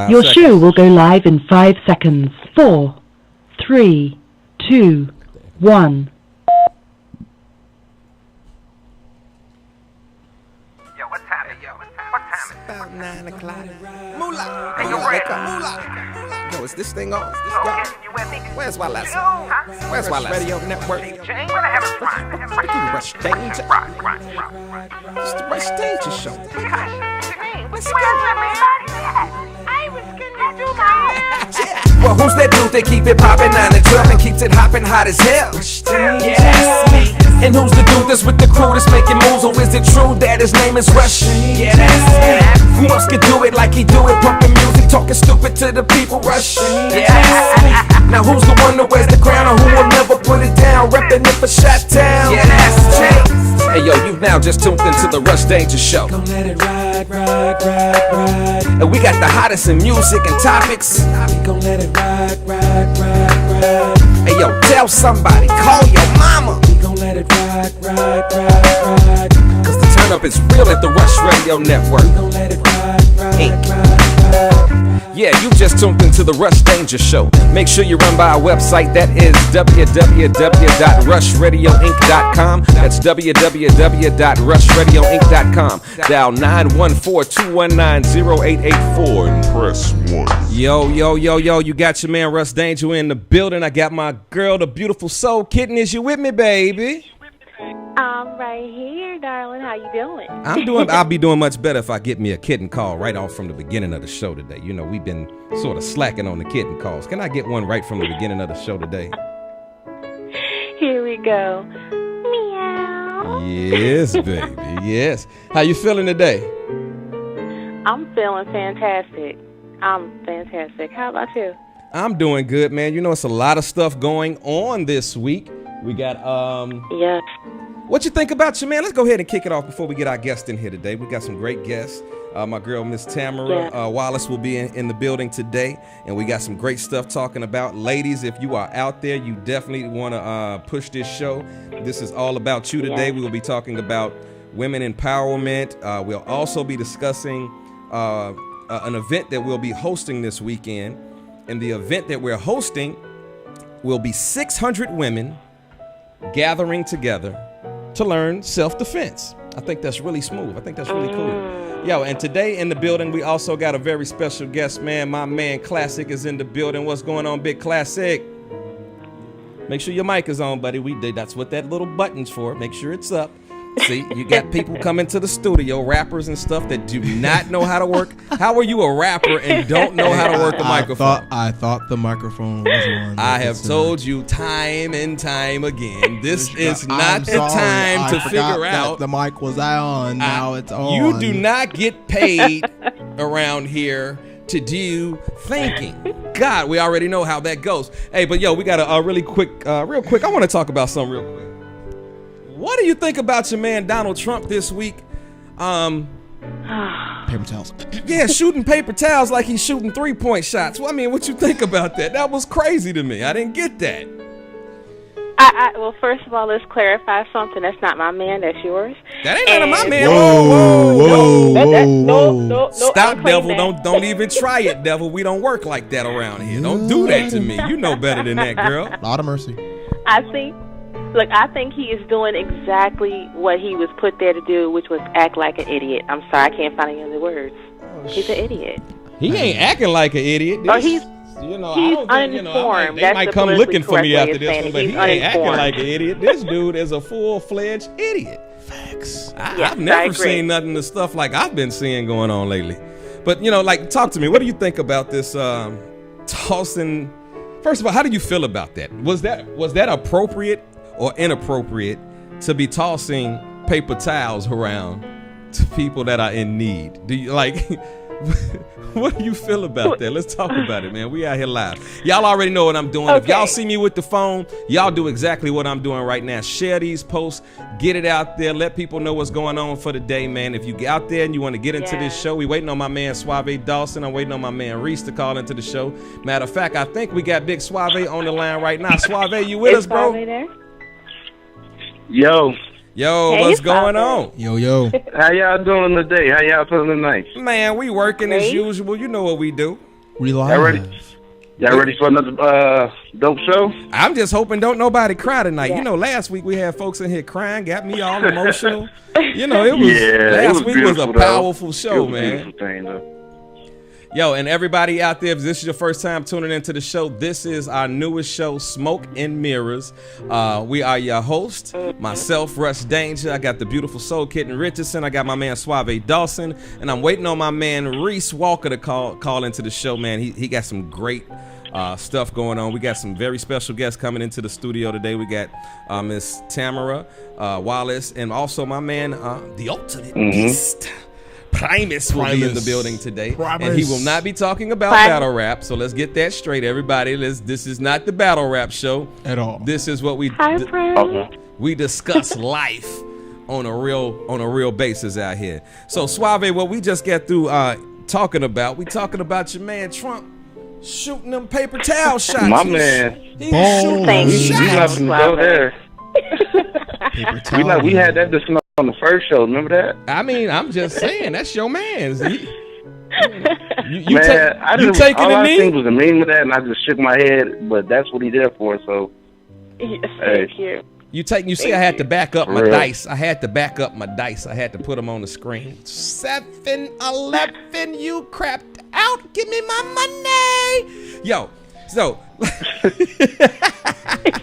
Your show will go live in 5 seconds. 4, 3, 2, 1. Yo, what time is it? What time is it? About 9 o'clock. Moolah. Hey, yo, wake up. Moolah. Yo, is this thing on? Okay, you with me? Where's Wallace? Huh? Where's Wallace? Radio Network. Jane, what the hell is wrong? Rush Danja. Right. It's the Rush Danja show. Let's go. I was gonna do my hair. Well, who's that dude that keep it poppin' 9 to 12 and keeps it hoppin' hot as hell? Yeah, that's me. And who's the dude that's with the crew that's making moves? Or is it true that his name is Rush? Yeah, that's me. Who else could do it like he do it? Pumping music, talking stupid to the people. Rush. Yeah, that's me. Now who's the one that wears the crown or who will never put it down? Reppin' it for Shot-Town. Yeah, that's me. Hey yo, you've now just tuned into the Rush Danja show. Gon' let it ride. And we got the hottest in music and topics. We gon' let it ride. Hey yo, tell somebody, call your mama. We gon' let it ride. Cause the turn up is real at the Rush Radio Network. We gon' let it ride. Yeah, you just tuned into the Rush Danja show. Make sure you run by our website. That is www.rushradioinc.com. That's www.rushradioinc.com. Dial 914-219-0884 and press 1. Yo, you got your man Rush Danja in the building. I got my girl, the beautiful soul Kitten. Is you with me, baby? I'm right here, darling. How you doing? I'll be doing much better if I get me a kitten call right off from the beginning of the show today. You know, we've been sort of slacking on the kitten calls. Can I get one right from the beginning of the show today? Here we go. Meow. Yes, baby. Yes. How you feeling today? I'm feeling fantastic. I'm fantastic. How about you? I'm doing good, man. You know, it's a lot of stuff going on this week. We got, Yes. What you think about you, man? Let's go ahead and kick it off before we get our guest in here today. We got some great guests. My girl, Miss Tamara Wallace, will be in the building today. And we got some great stuff talking about. Ladies, if you are out there, you definitely want to push this show. This is all about you today. We will be talking about women empowerment. We'll also be discussing an event that we'll be hosting this weekend. And the event that we're hosting will be 600 women gathering together to learn self-defense. I think that's really smooth. I think that's really cool. Yo, and today in the building, we also got a very special guest, man. My man Classic is in the building. What's going on, Big Classic? Make sure your mic is on, buddy. That's what that little button's for. Make sure it's up. See, you got people coming to the studio, rappers and stuff that do not know how to work. How are you a rapper and don't know how to work the microphone? I thought the microphone was on. I have told you time and time again, this is not the time to figure out. The mic was on, now it's on. You do not get paid around here to do thinking. God, we already know how that goes. Hey, but yo, we got a real quick, I want to talk about something real quick. What do you think about your man Donald Trump this week? Paper towels. Yeah, shooting paper towels like he's shooting 3-point shots. Well, I mean, what you think about that? That was crazy to me. I didn't get that. Well, first of all, let's clarify something. That's not my man. That's yours. That ain't none of my man. Whoa. Stop, devil. Don't even try it, devil. We don't work like that around here. Don't do that to me. You know better than that, girl. A lot of mercy. I think he is doing exactly what he was put there to do, which was act like an idiot. I'm sorry, I can't find any other words. He's an idiot. He ain't acting like an idiot. He's uninformed. They might come looking for me after this one, but he ain't acting uninformed. like an idiot. This dude is a full-fledged idiot. Facts. I've I never agree. seen nothing of the stuff like I've been seeing going on lately. But, talk to me. What do you think about this tossing? First of all, how do you feel about that? Was that appropriate or inappropriate to be tossing paper towels around to people that are in need? Do you what do you feel about that? Let's talk about it, man. We out here live. Y'all already know what I'm doing. Okay. If y'all see me with the phone, y'all do exactly what I'm doing right now. Share these posts, get it out there, let people know what's going on for the day, man. If you get out there and you want to get into this show, we waiting on my man Suave Dawson. I'm waiting on my man Resse to call into the show. Matter of fact, I think we got Big Suave on the line right now. Suave, you with us, bro? Suave there? Yo, Yo, Hey, what's going Suave. on? Yo. How y'all doing today? How y'all feeling tonight? Man, we working as Great. usual. You know what we do. Relive. Y'all ready for another dope show? I'm just hoping don't nobody cry tonight. Yeah. You know, last week we had folks in here crying, got me all emotional. You know, it was Yeah, it last was week was a beautiful, though. powerful It show, was a man. beautiful thing, though. Yo, and everybody out there, if this is your first time tuning into the show, this is our newest show, Smoke and Mirrors. We are your host, myself, Rush Danja. I got the beautiful soul Kitten Richardson. I got my man Suave Dawson, and I'm waiting on my man Resse Walker to call into the show, man. He got some great stuff going on. We got some very special guests coming into the studio today. We got Miss Tamara Wallace, and also my man, the Ultimate Beast. Primus will be in the building today, and he will not be talking about battle rap. So let's get that straight, everybody. This is not the battle rap show At all. This is what we Hi, friends. we discuss life on a real basis out here. So Suave, what we just got through talking about your man Trump shooting them paper towel shots. My man. He was shooting Thank them you. We shots. nothing to go there. Paper towel. We had that discussion on the first show. Remember that? I mean, I'm just saying that's your man. You Man, I you didn't. taking all a I knee? think was a meme of that, and I just shook my head. But that's what he there for. So Yes, Hey. thank you. You see, I had to back up my Real. dice. I had to put them on the screen. 7-Eleven, you crapped out. Give me my money. Yo, so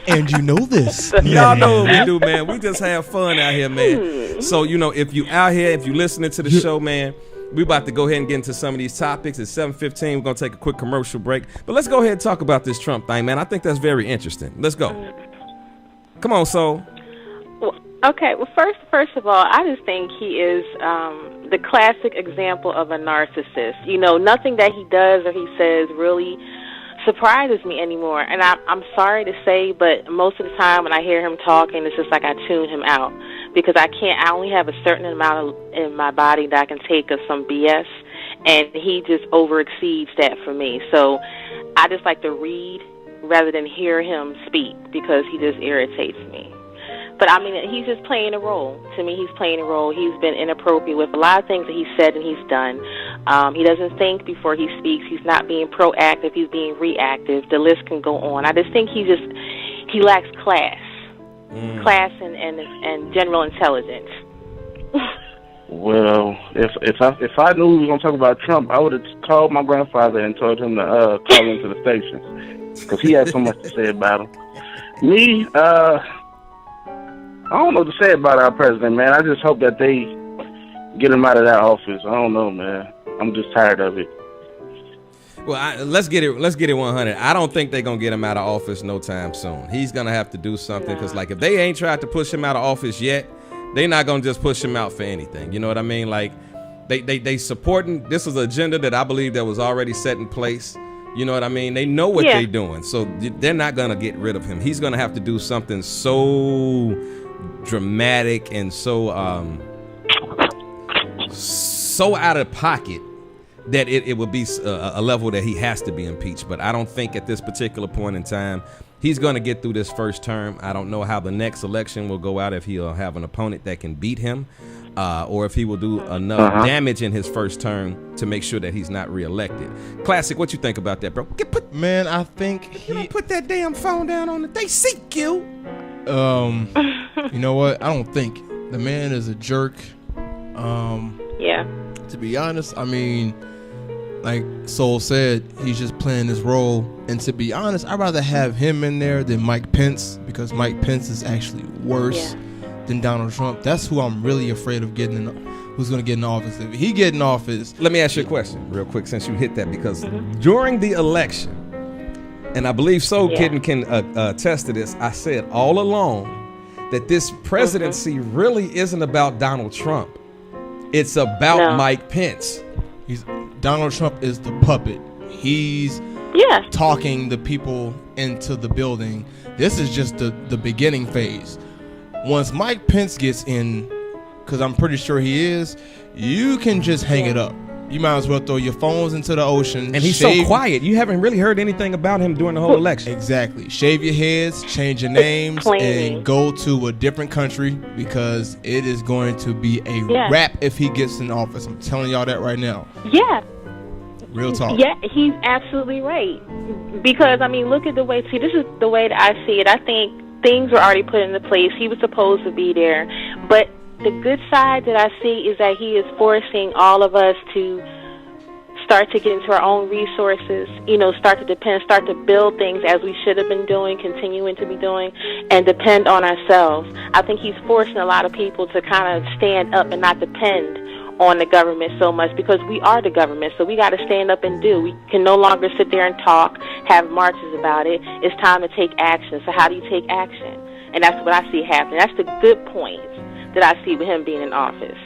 And you know this. y'all know what we do, man. We just have fun out here, man. So, you know, if you out here, if you listening to the show, man, we about to go ahead and get into some of these topics. It's 7:15. We're going to take a quick commercial break. But let's go ahead and talk about this Trump thing, man. I think that's very interesting. Let's go. Come on, Soul. Well, okay. Well, first of all, I just think he is the classic example of a narcissist. You know, nothing that he does or he says really surprises me anymore. And I'm sorry to say, but most of the time when I hear him talking, it's just like I tune him out because I only have a certain amount in my body that I can take of some BS, and he just overexceeds that for me. So I just like to read rather than hear him speak because he just irritates me. But I mean, he's just playing a role. To me, he's playing a role. He's been inappropriate with a lot of things that he's said and he's done. He doesn't think before he speaks. He's not being proactive. He's being reactive. The list can go on. I just think he lacks class, and general intelligence. well, if I knew we were gonna talk about Trump, I would have called my grandfather and told him to call into the station because he had so much to say about him. Me, I don't know what to say about our president, man. I just hope that they get him out of that office. I don't know, man. I'm just tired of it. Well, let's get it 100. I don't think they're going to get him out of office no time soon. He's going to have to do something because, like, if they ain't tried to push him out of office yet, they're not going to just push him out for anything. You know what I mean? Like, they supporting, this is an agenda that I believe that was already set in place. You know what I mean? They know what they're doing. So they're not going to get rid of him. He's going to have to do something so dramatic and so out of pocket that it would be a level that he has to be impeached. But I don't think at this particular point in time he's going to get through this first term. I don't know how the next election will go out, if he'll have an opponent that can beat him, or if he will do enough damage in his first term to make sure that he's not reelected. Classic, what you think about that, bro? Man, I think You don't put that damn phone down on it. They seek you. you know what? I don't think the man is a jerk. Yeah. To be honest, I mean, like Soul said, he's just playing his role. And to be honest, I'd rather have him in there than Mike Pence, because Mike Pence is actually worse than Donald Trump. That's who I'm really afraid of getting who's going to get in office. If he get in office. Let me ask you a question real quick since you hit that, because during the election, and I believe Soul Kitten can attest to this, I said all along that this presidency really isn't about Donald Trump. It's about Mike Pence. Donald Trump is the puppet. He's talking the people into the building. This is just the beginning phase. Once Mike Pence gets in, because I'm pretty sure he is, you can just hang it up. you might as well throw your phones into the ocean. And he's so quiet. You haven't really heard anything about him during the whole election. Exactly. Shave your heads, change your names, and go to a different country because it is going to be a wrap if he gets in office. I'm telling y'all that right now. Yeah. Real talk. Yeah, he's absolutely right. Because, I mean, look at the way, see, this is the way that I see it. I think things were already put into place. He was supposed to be there. But the good side that I see is that he is forcing all of us to start to get into our own resources, you know, start to build things as we should have been doing, continuing to be doing, and depend on ourselves. I think he's forcing a lot of people to kind of stand up and not depend on the government so much, because we are the government, so we got to stand up and do. We can no longer sit there and talk, have marches about it. It's time to take action. So how do you take action? And that's what I see happening. That's the good point that I see with him being in office.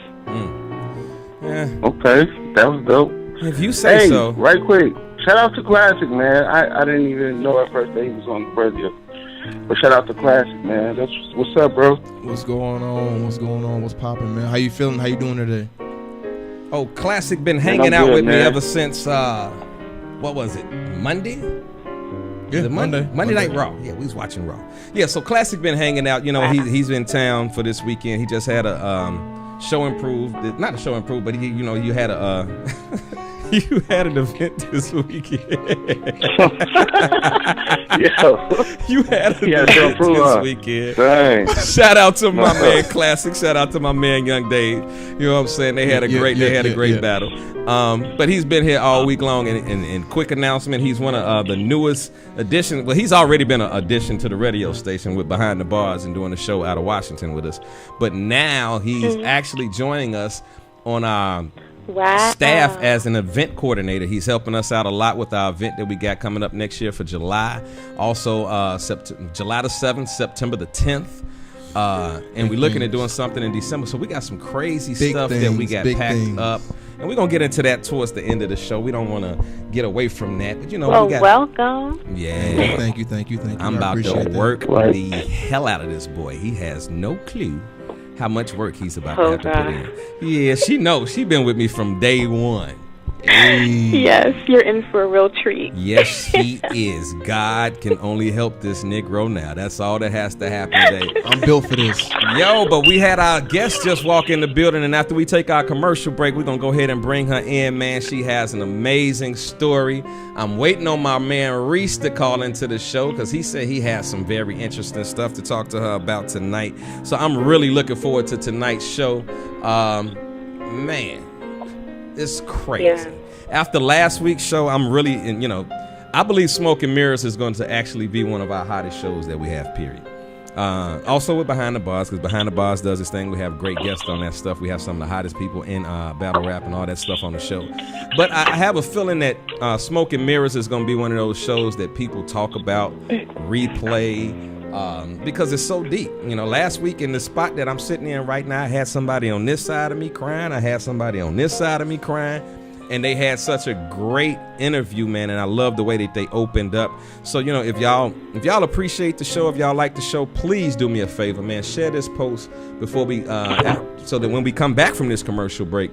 Yeah. Okay, that was dope. If you say so. Right quick, shout out to Classic, man. I didn't even know at first that he was on the radio. But shout out to Classic, man. That's what's up, bro. What's going on? What's popping, man? How you feeling? How you doing today? Oh, Classic been hanging out with me ever since, what was it, Monday? Yeah, Monday Night Raw. Yeah, we was watching Raw. Yeah, so Classic been hanging out. You know, he's in town for this weekend. He just had a show improved. Not a show improved, but he, you know, you had a you had an event this weekend. You had an event this weekend. Dang. Shout out to my man Classic. Shout out to my man Young Dave. You know what I'm saying? They had a great battle. But he's been here all week long. And quick announcement: he's one of the newest additions. Well, he's already been an addition to the radio station with Behind the Bars and doing a show out of Washington with us. But now he's actually joining us on our staff as an event coordinator. He's helping us out a lot with our event that we got coming up next year for July. Also, July the 7th, September the 10th. And we're looking at doing something in December. So we got some crazy stuff that we got packed up. And we're going to get into that towards the end of the show. We don't want to get away from that. But, you know, we got... welcome. Yeah. Thank you. I'm about to work the hell out of this boy. He has no clue how much work he's about to have to put in. Yeah, she knows. She been with me from day one. Hey. Yes, you're in for a real treat. Yes, she is. God can only help this Negro now. That's all that has to happen today. I'm built for this. Yo, but we had our guest just walk in the building, and after we take our commercial break, we're going to go ahead and bring her in, man. She has an amazing story. I'm waiting on my man Resse to call into the show because he said he has some very interesting stuff to talk to her about tonight. So I'm really looking forward to tonight's show. Man, it's crazy. Yeah. After last week's show, I'm really, you know, I believe Smoke and Mirrors is going to actually be one of our hottest shows that we have, period. Also with Behind the Bars, because Behind the Bars does this thing. We have great guests on that stuff. We have some of the hottest people in battle rap and all that stuff on the show. But I have a feeling that Smoke and Mirrors is going to be one of those shows that people talk about, replay, because it's so deep. You know, last week in the spot that I'm sitting in right now, I had somebody on this side of me crying. I had somebody on this side of me crying. And they had such a great interview, man, and I love the way that they opened up. So, you know, if y'all appreciate the show, if y'all like the show, please do me a favor, man. Share this post before we, so that when we come back from this commercial break,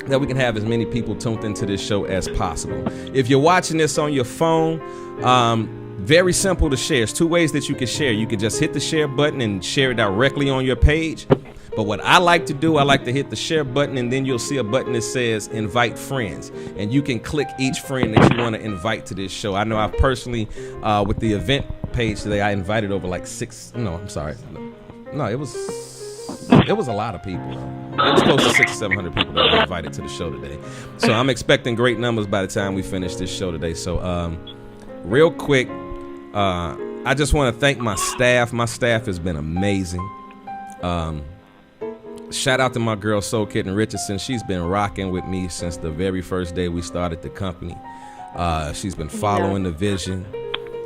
that we can have as many people tuned into this show as possible. If you're watching this on your phone, very simple to share. There's two ways that you can share. You can just hit the share button and share it directly on your page. But what I like to do, I like to hit the share button, and then you'll see a button that says invite friends. And you can click each friend that you want to invite to this show. I know I've personally, with the event page today, I invited over like it was a lot of people. It was close to 600 or 700 people that I invited to the show today. So I'm expecting great numbers by the time we finish this show today. So real quick, I just want to thank my staff. My staff has been amazing. Shout out to my girl, Kitten Richardson. She's been rocking with me since the very first day we started the company. She's been following the vision.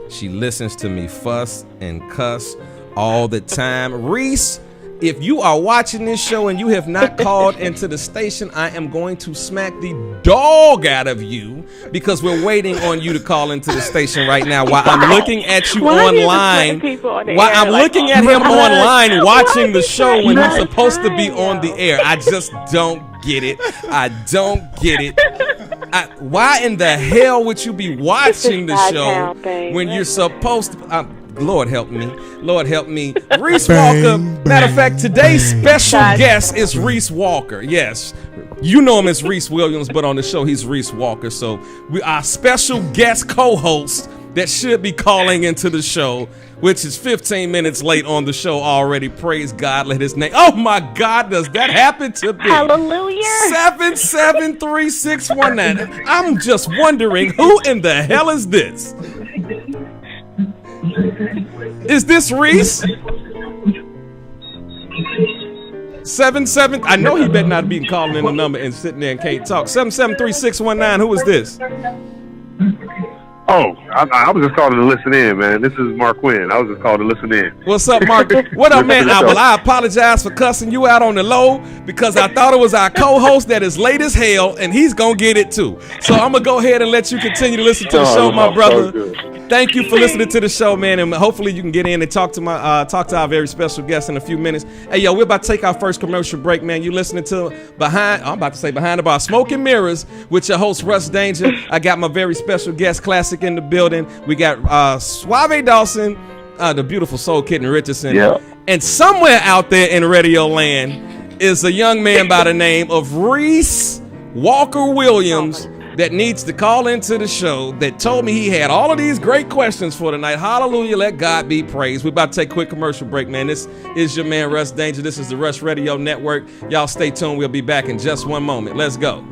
She listens to me fuss and cuss all the time. Resse, if you are watching this show and you have not called into the station, I am going to smack the dog out of you because we're waiting on you to call into the station right now while I'm looking at you online. While I'm looking at him online watching the show when he's supposed to be on the air. I just don't get it. I don't get it. Why in the hell would you be watching the show when you're supposed to? Lord help me. Lord help me. Resse Walker. Matter of fact, today's special guest is Resse Walker. Yes. You know him as Resse Williams, but on the show, he's Resse Walker. So our special guest co-host that should be calling into the show, which is 15 minutes late on the show already. Praise God, let his name. Oh my God, does that happen to be? Hallelujah. 773619. I'm just wondering, who in the hell is this? Is this Resse? 77. I know he better not be calling in the number and sitting there and can't talk. 773619. Who is this? Oh, I was just calling to listen in, man. This is Mark Quinn. I was just calling to listen in. What's up, Mark? What up, man? I apologize for cussing you out on the low because I thought it was our co-host that is late as hell, and he's going to get it too. So I'm going to go ahead and let you continue to listen to the show, my brother. Thank you for listening to the show, man, and hopefully you can get in and talk to our very special guest in a few minutes. Hey, yo, we're about to take our first commercial break, man. You listening to Behind the Bar, Smoke and Mirrors with your host, Rush Danja. I got my very special guest, Classic, in the building. We got Suave Dawson, the beautiful soul Kitten Richardson. Yeah. And somewhere out there in radio land is a young man by the name of Resse Walker Williams that needs to call into the show that told me he had all of these great questions for tonight. Hallelujah, let God be praised. We're about to take a quick commercial break, man. This is your man, Rush Danja. This is the Rush Radio Network. Y'all stay tuned. We'll be back in just one moment. Let's go.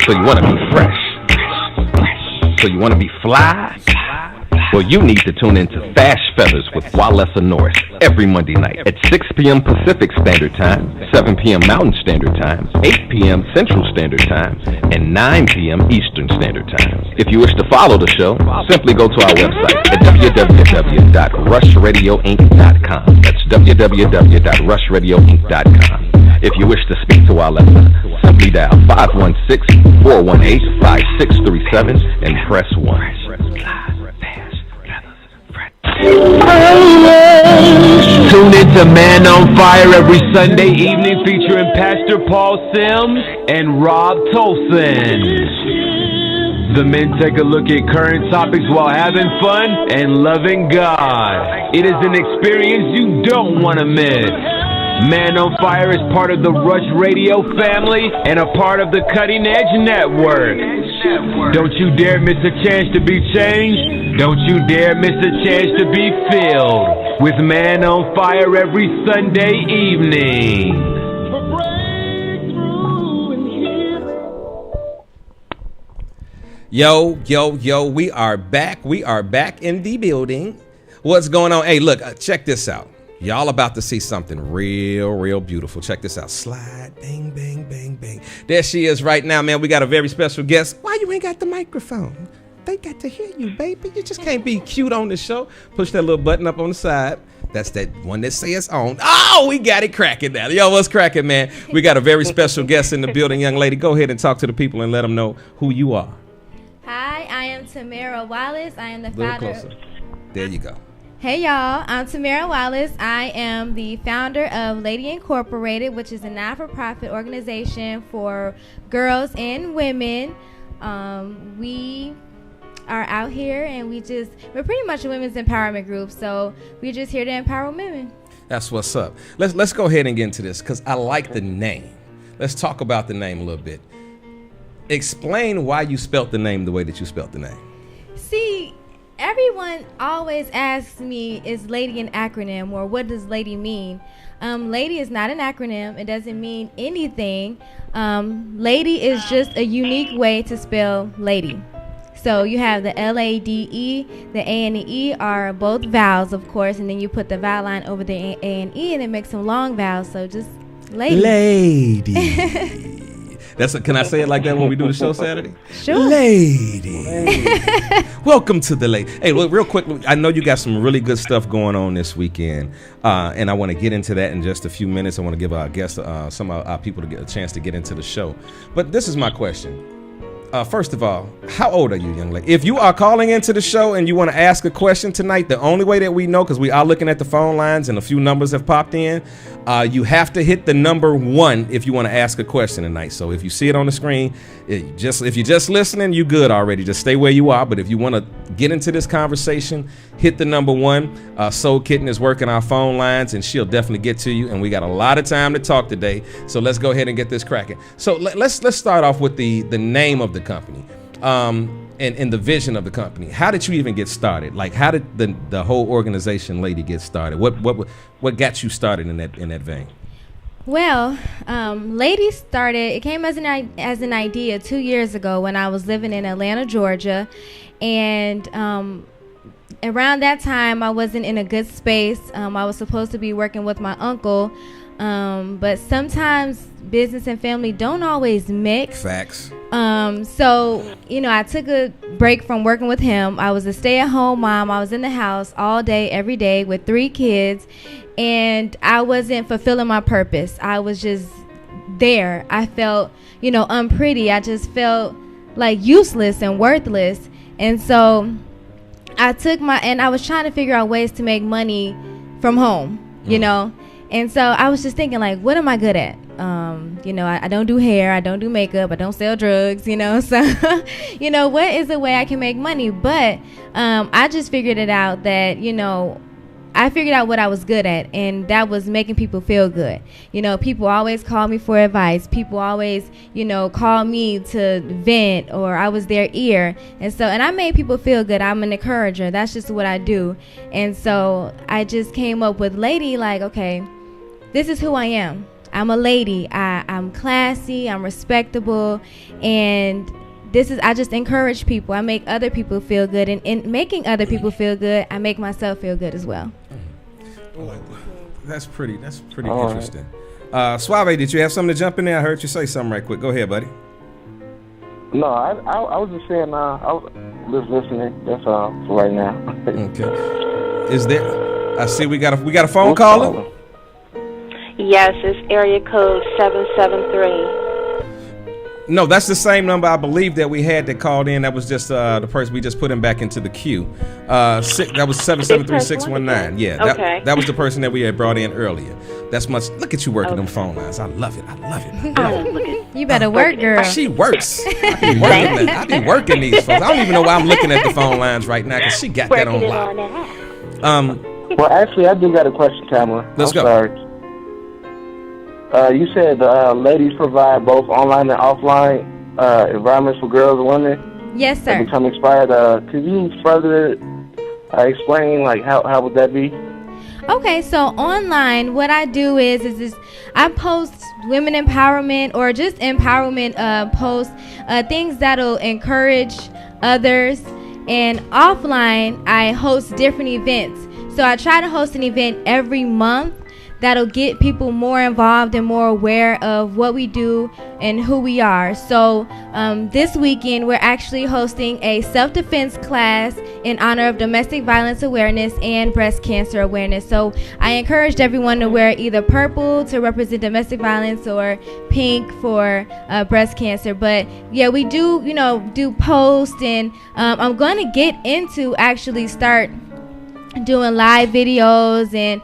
So you want to be fresh? So you want to be fly? Well, you need to tune into Fast Feathers with Wallace of Norris every Monday night at 6 p.m. Pacific Standard Time, 7 p.m. Mountain Standard Time, 8 p.m. Central Standard Time, and 9 p.m. Eastern Standard Time. If you wish to follow the show, simply go to our website at www.rushradioinc.com. That's www.rushradioinc.com. If you wish to speak to Wallace, simply dial 516-418-5637 and press 1. Tune into Man on Fire every Sunday evening featuring Pastor Paul Sims and Rob Tolson. The men take a look at current topics while having fun and loving God. It is an experience you don't want to miss. Man on Fire is part of the Rush Radio family and a part of the Cutting Edge Network. Don't you dare miss a chance to be changed. Don't you dare miss a chance to be filled with Man on Fire every Sunday evening. Yo, we are back. We are back in the building. What's going on? Hey, look, check this out. Y'all about to see something real beautiful. Check this out. Slide, bang, bang, bang, bang. There she is right now, man. We got a very special guest. Why you ain't got the microphone? They got to hear you, baby. You just can't be cute on the show. Push that little button up on the side. That's that one that says on. Oh, we got it cracking now. Yo, what's cracking, man? We got a very special guest in the building. Young lady, go ahead and talk to the people and let them know who you are. Hi, I am Tamara Wallace. I am the founder. Closer. There you go. Hey y'all, I'm Tamara Wallace. I am the founder of Lade Incorporated, which is a not-for-profit organization for girls and women. We are out here and we're pretty much a women's empowerment group, so we're just here to empower women. That's what's up. Let's go ahead and get into this because I like the name. Let's talk about the name a little bit. Explain why you spelt the name the way that you spelt the name. See, everyone always asks me, is Lade an acronym, or what does Lade mean? Lade is not an acronym. It doesn't mean anything. Lade is just a unique way to spell lady. So you have the Lade, the A and the E are both vowels, of course, and then you put the vowel line over the A and E, and it makes them long vowels. So just lady. Lady. Can I say it like that when we do the show Saturday? Sure. Lady. Welcome to the Lady. Hey, look, real quick, I know you got some really good stuff going on this weekend, and I want to get into that in just a few minutes. I want to give our guests, some of our people, to get a chance to get into the show. But this is my question. First of all, how old are you, young lady? If you are calling into the show and you want to ask a question tonight, the only way that we know, because we are looking at the phone lines and a few numbers have popped in, you have to hit the number 1 if you want to ask a question tonight. So if you see it on the screen, if you're just listening, you good already. Just stay where you are. But if you want to get into this conversation, hit the number 1. Soul Kitten is working our phone lines, and she'll definitely get to you. And we got a lot of time to talk today, so let's go ahead and get this cracking. So let's start off with the name of the company, and the vision of the company. How did you even get started? Like, how did the whole organization Lade get started? What got you started in that vein? Well, Lade started. It came as an idea 2 years ago when I was living in Atlanta, Georgia, and around that time I wasn't in a good space. I was supposed to be working with my uncle, but sometimes business and family don't always mix. Facts. So, I took a break from working with him. I was a stay-at-home mom. I was in the house all day, every day with 3 kids, and I wasn't fulfilling my purpose. I was just there. I felt, unpretty. I just felt like useless and worthless. And so I was trying to figure out ways to make money from home, And so I was just thinking, like, what am I good at? I don't do hair, I don't do makeup, I don't sell drugs, so, what is a way I can make money? But I just figured it out that, I figured out what I was good at, and that was making people feel good. People always call me for advice. People always, call me to vent, or I was their ear. And I made people feel good. I'm an encourager. That's just what I do. And so I just came up with Lade, like, okay, this is who I am. I'm a lady. I'm classy. I'm respectable. And I just encourage people. I make other people feel good. And in making other people feel good, I make myself feel good as well. That's pretty interesting. Suave, did you have something to jump in there? I heard you say something right quick. Go ahead, buddy. No, I was just saying, I was just listening. That's all for right now. Okay. Is there? I see we got a phone caller. Yes, it's area code 773. No, that's the same number I believe that we had that called in. That was just the person we just put him back into the queue. That was 773-619. Yeah, okay. That was the person that we had brought in earlier. That's much. Look at you working them phone lines. I love it. You better work, girl. She works. I be working these folks. I don't even know why I'm looking at the phone lines right now, because she got that on lock. Well, actually, I do got a question, Tamara. Let's go. Sorry. You said ladies provide both online and offline environments for girls and women. Yes, sir. To become inspired. Could you further explain, like, how would that be? Okay, so online, what I do is I post women empowerment or just empowerment posts, things that'll encourage others. And offline, I host different events. So I try to host an event every month that'll get people more involved and more aware of what we do and who we are. So this weekend, we're actually hosting a self-defense class in honor of domestic violence awareness and breast cancer awareness. So I encouraged everyone to wear either purple to represent domestic violence or pink for breast cancer. But yeah, we do, do posts, and I'm going to get into actually start doing live videos and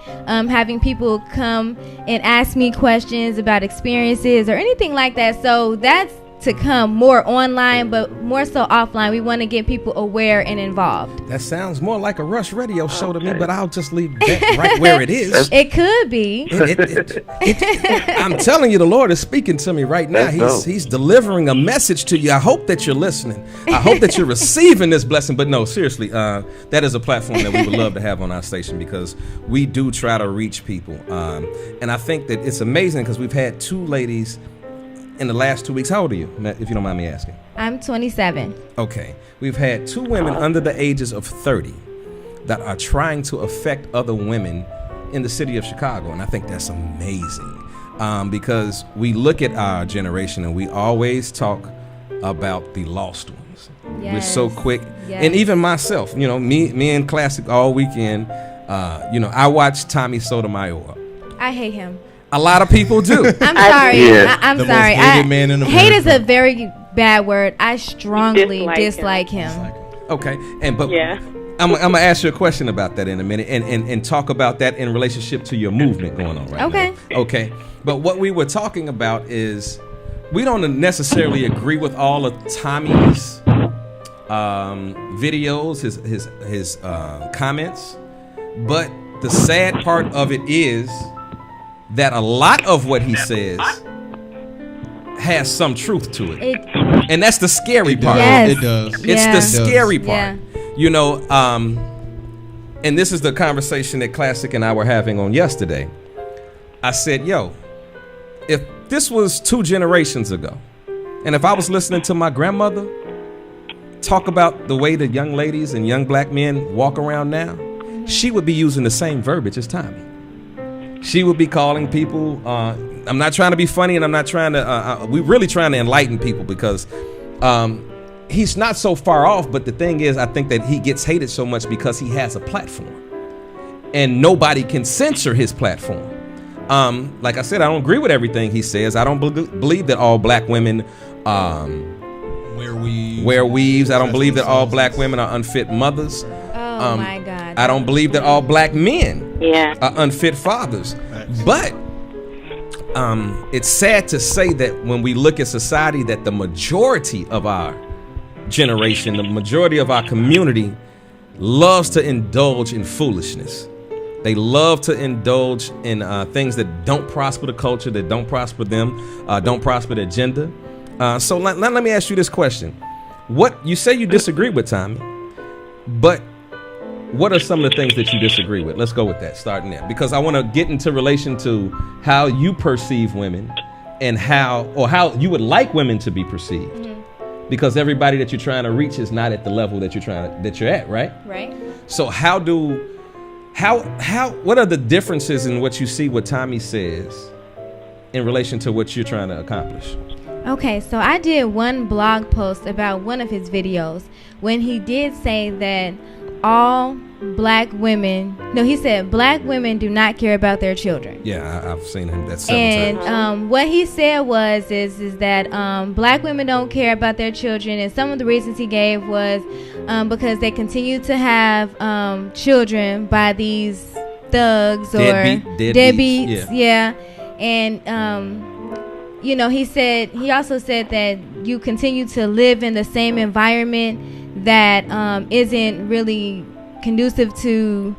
having people come and ask me questions about experiences or anything like that. So that's to come more online, but more so offline. We want to get people aware and involved. That sounds more like a Rush radio show to me, but I'll just leave that right where it is. It could be. I'm telling you, the Lord is speaking to me right now. He's delivering a message to you. I hope that you're listening. I hope that you're receiving this blessing. But no, seriously, that is a platform that we would love to have on our station, because we do try to reach people. And I think that it's amazing because we've had 2 ladies in the last 2 weeks. How old are you, if you don't mind me asking? I'm 27. Okay. We've had 2 women under the ages of 30 that are trying to affect other women in the city of Chicago. And I think that's amazing, because we look at our generation and we always talk about the lost ones. Yes. We're so quick. Yes. And even myself, me and Classic all weekend, I watch Tommy Sotomayor. I hate him. A lot of people do. I'm sorry. Yeah. I'm the sorry. Most hated man in America. Hate is a very bad word. I strongly Dislike dislike him. Okay, but Yeah. I'm gonna ask you a question about that in a minute, and talk about that in relationship to your movement going on right Okay. now. Okay. But what we were talking about is we don't necessarily agree with all of Tommy's videos, his comments, but the sad part of it is that a lot of what he says has some truth to it, and that's the scary part. Yes. It does. It's Yeah. the scary part. Yeah. You know, and this is the conversation that Classic and I were having on yesterday. I said, yo, if this was 2 generations ago, and if I was listening to my grandmother talk about the way the young ladies and young black men walk around now, she would be using the same verbiage as Tommy. She would be calling people, I'm not trying to be funny, and I'm not trying to, we're really trying to enlighten people, because he's not so far off, but the thing is, I think that he gets hated so much because he has a platform, and nobody can censor his platform. Like I said, I don't agree with everything he says. I don't believe that all black women wear weaves. I don't believe that all black women are unfit mothers. Oh my God. I don't believe that all black men are unfit fathers. But it's sad to say that when we look at society, that the majority of our generation, the majority of our community loves to indulge in foolishness. They love to indulge in things that don't prosper the culture, that don't prosper them, don't prosper the agenda. So let me ask you this question. What you say you disagree with, Tommy, but what are some of the things that you disagree with? Let's go with that, starting there, because I want to get into relation to how you perceive women and how you would like women to be perceived. Mm-hmm. Because everybody that you're trying to reach is not at the level that you're at, right? Right. So what are the differences in what you see what Tommy says in relation to what you're trying to accomplish? Okay, so I did one blog post about one of his videos when he did say that all black women, he said black women do not care about their children. Yeah, I've seen him that several times. And what he said is that black women don't care about their children, and some of the reasons he gave was because they continue to have children by these thugs or deadbeats. Yeah. And he also said that you continue to live in the same environment that isn't really conducive to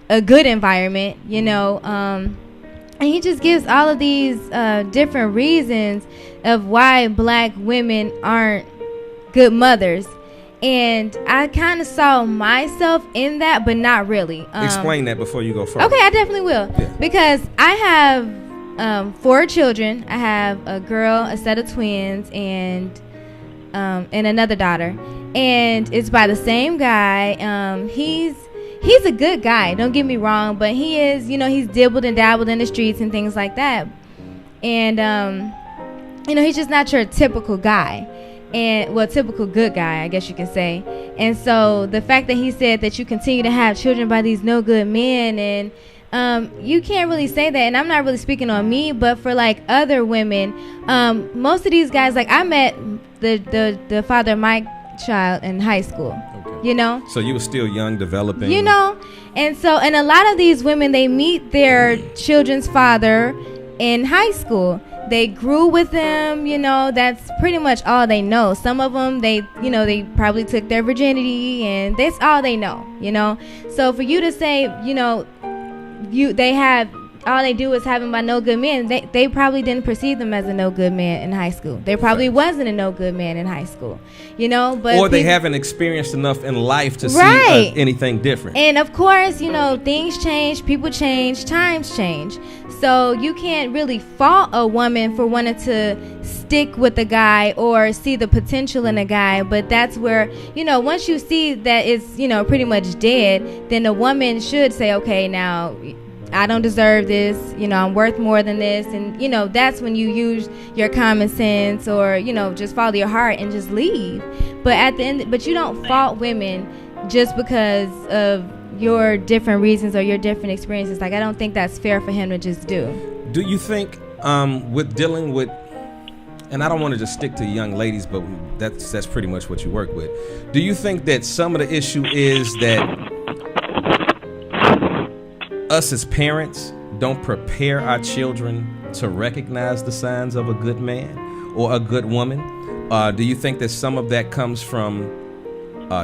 a good environment, and he just gives all of these different reasons of why black women aren't good mothers. And I kind of saw myself in that, but not really. Explain that before you go further. Okay, I definitely will. Yeah. Because I have 4 children. I have a girl, a set of twins, and another daughter. And it's by the same guy. He's a good guy, don't get me wrong, but he is, he's dibbled and dabbled in the streets and things like that. And he's just not your typical guy. And typical good guy, I guess you can say. And so the fact that he said that you continue to have children by these no good men, and you can't really say that, and I'm not really speaking on me, but for like other women, most of these guys, like I met the father of my child in high school. Okay. So you were still young, developing. And a lot of these women, they meet their children's father in high school. They grew with them, that's pretty much all they know. Some of them, they probably took their virginity, and that's all they know, So for you to say, they have, all they do is have him by no good men, they probably didn't perceive them as a no good man in high school. They probably wasn't a no good man in high school, but or they haven't experienced enough in life to see anything different. And of course, things change, people change, times change. So you can't really fault a woman for wanting to stick with a guy or see the potential in a guy, but that's where, once you see that it's, pretty much dead, then the woman should say, okay, now I don't deserve this, I'm worth more than this, and that's when you use your common sense or just follow your heart and just leave. But at the end, but you don't fault women just because of your different reasons or your different experiences. Like, I don't think that's fair for him to just do. Do you think with dealing with and I don't want to just stick to young ladies, but that's pretty much what you work with. Do you think that some of the issue is that us as parents don't prepare our children to recognize the signs of a good man or a good woman? Do you think that some of that comes from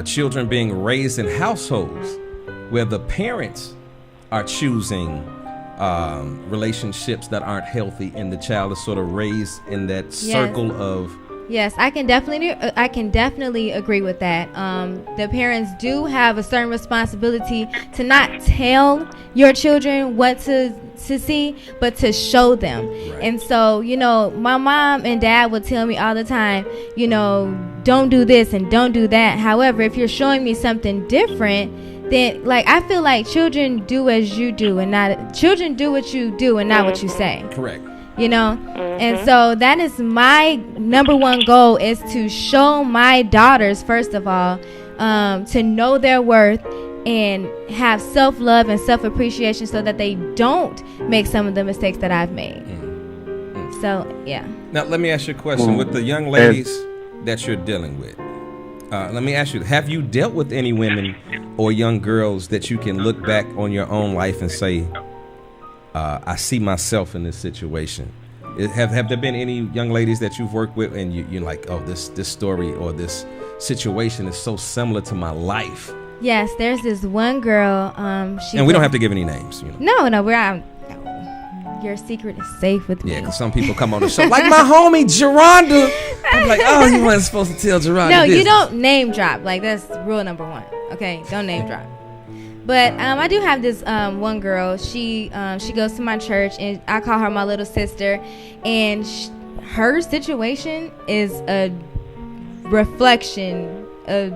children being raised in households where the parents are choosing relationships that aren't healthy, and the child is sort of raised in that circle of... Yes, I can definitely agree with that. The parents do have a certain responsibility to not tell your children what to see, but to show them. Right. And so, my mom and dad would tell me all the time, don't do this and don't do that. However, if you're showing me something different, then I feel like children do as you do and not children do what you do and not what you say. Correct. And so that is my number one goal, is to show my daughters, first of all, to know their worth and have self-love and self-appreciation so that they don't make some of the mistakes that I've made. So, yeah. Now, let me ask you a question. With the young ladies that you're dealing with, let me ask you, have you dealt with any women or young girls that you can look back on your own life and say, I see myself in this situation? Have there been any young ladies that you've worked with and you're like, oh, this story or this situation is so similar to my life? Yes, there's this one girl. And we don't have to give any names. No, your secret is safe with me. Yeah, because some people come on the show like my homie Geronda. I'm like, oh, you weren't supposed to tell Geronda. No, you don't name drop. That's rule number 1. Okay, don't name drop. But I do have this one girl. She goes to my church, and I call her my little sister. And her situation is a reflection, a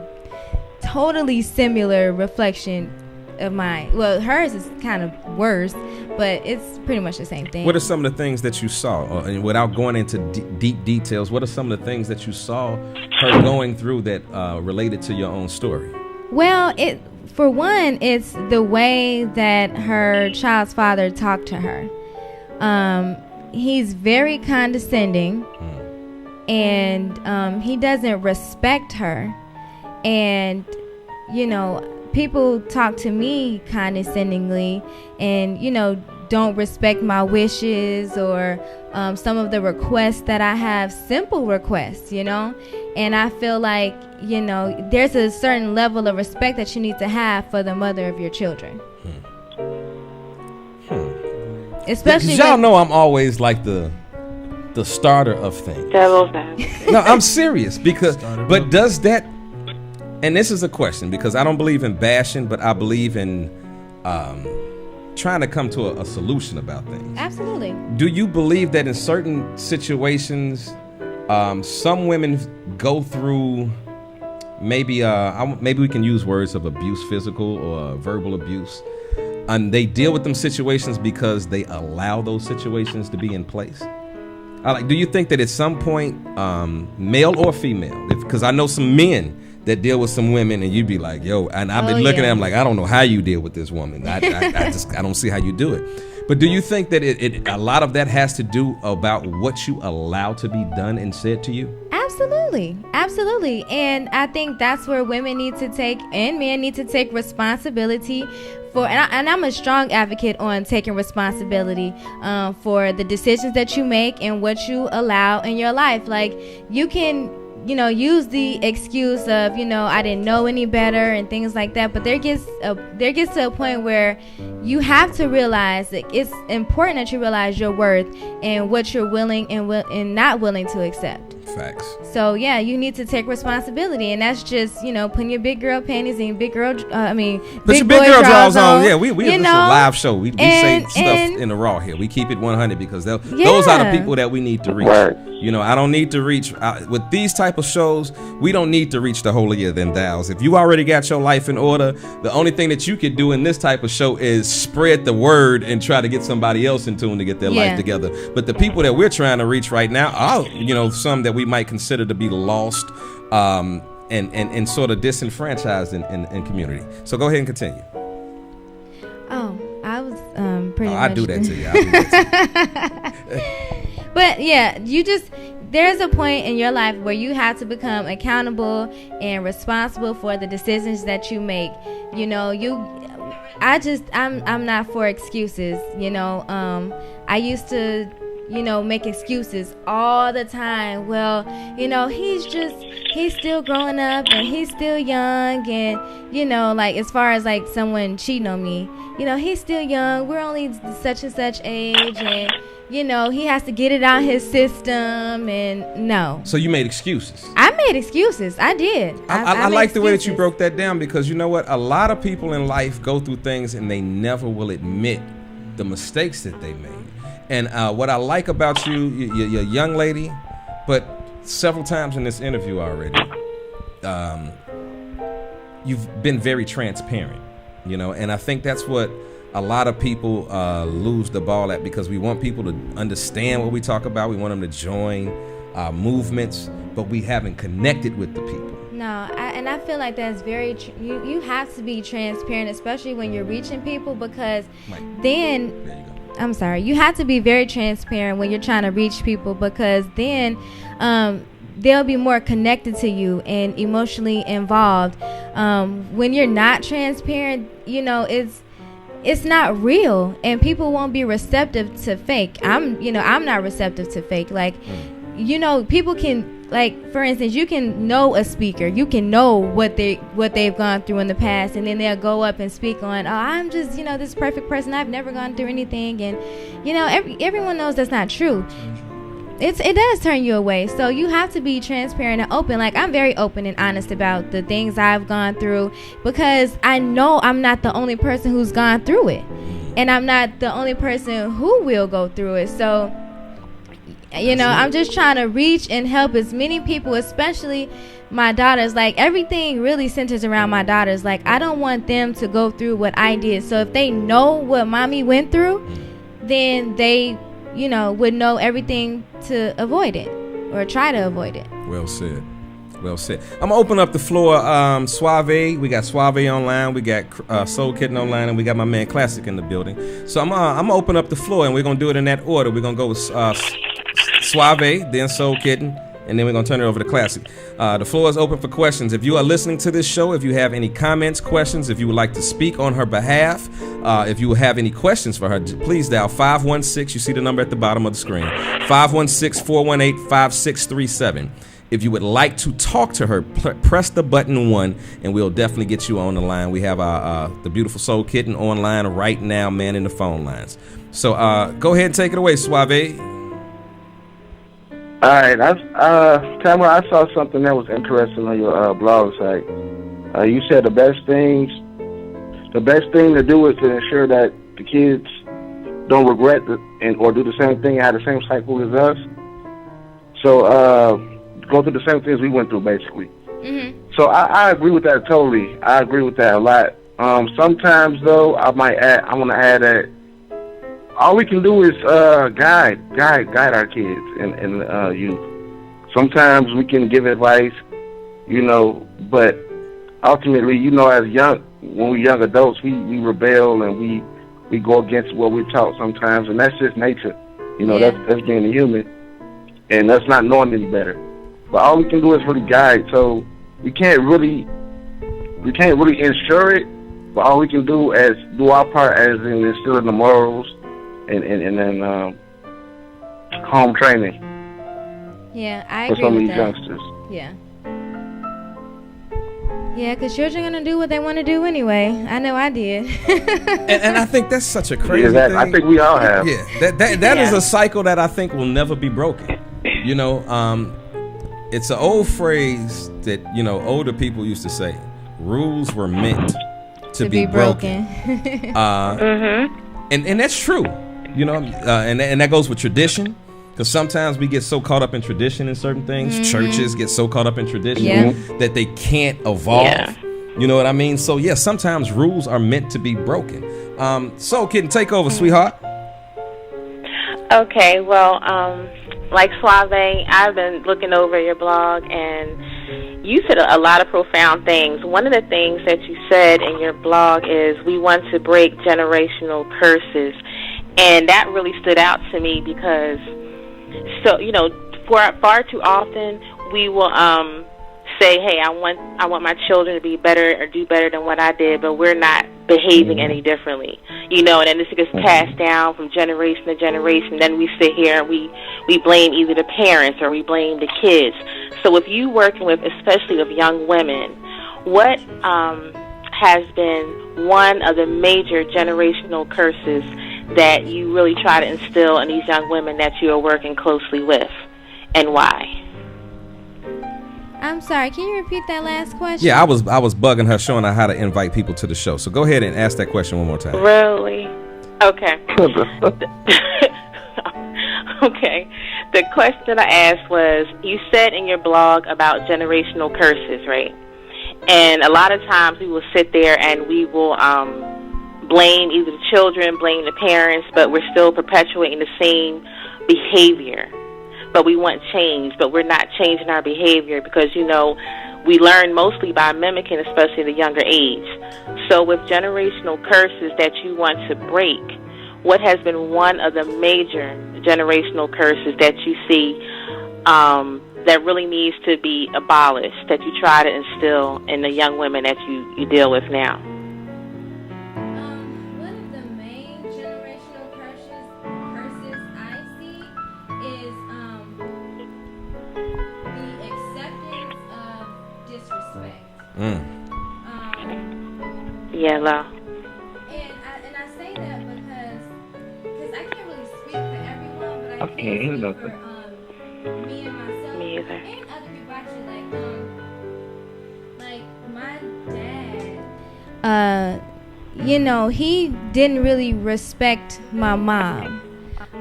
totally similar reflection of mine. Well, hers is kind of worse, but it's pretty much the same thing. What are some of the things that you saw? And without going into deep details, what are some of the things that you saw her going through that related to your own story? Well, for one, it's the way that her child's father talked to her. He's very condescending, and he doesn't respect her. And, people talk to me condescendingly and, don't respect my wishes or some of the requests that I have, simple requests, and I feel like, there's a certain level of respect that you need to have for the mother of your children. Especially y'all know I'm always like the starter of things. Devil's advocate. No, I'm serious but does that, and this is a question because I don't believe in bashing, but I believe in trying to come to a solution about things. Absolutely. Do you believe that in certain situations, some women go through maybe we can use words of abuse, physical or verbal abuse, and they deal with them situations because they allow those situations to be in place? Do you think that at some point, male or female, because I know some men that deal with some women and you'd be like, yo, and I've been looking at them like, I don't know how you deal with this woman. I don't see how you do it. But do you think that a lot of that has to do about what you allow to be done and said to you? Absolutely. And I think that's where women need to take, and men need to take responsibility for, and I'm a strong advocate on taking responsibility for the decisions that you make and what you allow in your life. Like, you can, use the excuse of, I didn't know any better and things like that. But there gets to a point where you have to realize that it's important that you realize your worth and what you're willing and not willing to accept. Facts. So yeah, you need to take responsibility, and that's just putting your big girl panties and big girl. Put your big girl drawers on. Yeah, we this is a live show. We say stuff in the raw here. We keep it 100 because those are the people that we need to reach. Right. I don't need to reach with these type of shows. We don't need to reach the holier than thous. If you already got your life in order, the only thing that you could do in this type of show is spread the word and try to get somebody else in tune to get their life together. But the people that we're trying to reach right now are, some that we might consider to be lost and sort of disenfranchised in community. So go ahead and continue. Oh, I was pretty much. I do that to you. But yeah, there's a point in your life where you have to become accountable and responsible for the decisions that you make. You know, I'm not for excuses. You know, I used to, you know, make excuses all the time. Well, you know, he's still growing up and he's still young, and, you know, like, as far as like someone cheating on me, you know, he's still young, we're only such and such age, and, you know, he has to get it out his system. And no. So you made excuses. I made excuses. I did. I like the way that you broke that down, because you know what? A lot of people in life go through things and they never will admit the mistakes that they made. And what I like about you're a young lady, but several times in this interview already, you've been very transparent, you know, and I think that's what a lot of people lose the ball at, because we want people to understand what we talk about. We want them to join movements, but we haven't connected with the people. No, I feel like that's very you have to be transparent, especially when you're reaching people, because then... There you go. I'm sorry. You have to be very transparent when you're trying to reach people, because then they'll be more connected to you and emotionally involved. When you're not transparent, you know, it's not real, and people won't be receptive to fake. I'm not receptive to fake. Like, you know, people can, like, for instance, you can know a speaker, you can know what they've gone through in the past, and then they'll go up and speak on, oh, I'm just, you know, this perfect person, I've never gone through anything, and, you know, everyone knows that's not true. It does turn you away. So you have to be transparent and open. Like, I'm very open and honest about the things I've gone through, because I know I'm not the only person who's gone through it, and I'm not the only person who will go through it. So, you know, I'm just trying to reach and help as many people, especially my daughters. Like, everything really centers around my daughters. Like, I don't want them to go through what I did. So if they know what mommy went through, then they, you know, would know everything to avoid it, or try to avoid it. Well said. Well said. I'm gonna open up the floor. Suave, we got Suave online, we got Soul Kitten online, and we got my man Classic in the building. So I'm gonna open up the floor, and we're gonna do it in that order. We're gonna go with Suave, then Soul Kitten, and then we're going to turn it over to Classic. The floor is open for questions. If you are listening to this show, if you have any comments, questions, if you would like to speak on her behalf, if you have any questions for her, please dial 516. You see the number at the bottom of the screen, 516-418-5637. If you would like to talk to her, press the button 1, and we'll definitely get you on the line. We have the beautiful Soul Kitten online right now, manning the phone lines. So go ahead and take it away, Suave. All right, Tamara, I saw something that was interesting on your blog site. You said the best thing to do is to ensure that the kids don't regret or do the same thing and have the same cycle as us. So go through the same things we went through, basically. Mm-hmm. So I agree with that totally. I agree with that a lot. Sometimes, though, I want to add that all we can do is guide our kids and youth. Sometimes we can give advice, you know, but ultimately, you know, when we're young adults, we rebel and we go against what we're taught sometimes, and that's just nature. You know, that's being a human, and that's not knowing any better. But all we can do is really guide. So we can't really ensure it, but all we can do is do our part as in instilling the morals and then home training. Yeah, I agree with some of these that. youngsters. Yeah. Yeah, because children are going to do what they want to do anyway. I know I did. and I think that's such a crazy thing. I think we all have. Yeah, that is a cycle that I think will never be broken. You know, it's an old phrase that, you know, older people used to say, rules were meant to be broken. And that's true. You know, and that goes with tradition, because sometimes we get so caught up in tradition in certain things. Mm-hmm. Churches get so caught up in tradition that they can't evolve. Yeah. You know what I mean? So, yeah, sometimes rules are meant to be broken. So, Kitten, take over, sweetheart. Okay, well, like Suave, I've been looking over your blog, and you said a lot of profound things. One of the things that you said in your blog is we want to break generational curses. And that really stood out to me because, so, you know, far too often we will say, hey, I want my children to be better or do better than what I did, but we're not behaving any differently, and then this gets passed down from generation to generation. Then we sit here and we blame either the parents or we blame the kids. So if you working with, especially with young women, what has been one of the major generational curses that you really try to instill in these young women that you are working closely with, and why? I'm sorry, can you repeat that last question? Yeah, I was bugging her, showing her how to invite people to the show. So go ahead and ask that question one more time. Really? Okay. Okay. The question I asked was, you said in your blog about generational curses, right? And a lot of times we will sit there and we will blame either the children, blame the parents, but we're still perpetuating the same behavior. But we want change, but we're not changing our behavior because, we learn mostly by mimicking, especially the younger age. So with generational curses that you want to break, what has been one of the major generational curses that you see that really needs to be abolished, that you try to instill in the young women that you deal with now? One of the main generational curses I see is the acceptance of disrespect. Yeah, Lo. And I say that because I can't really speak for everyone, but I Okay, can look. speak for me and myself Me either. and other people actually. Like my dad, he didn't really respect my mom.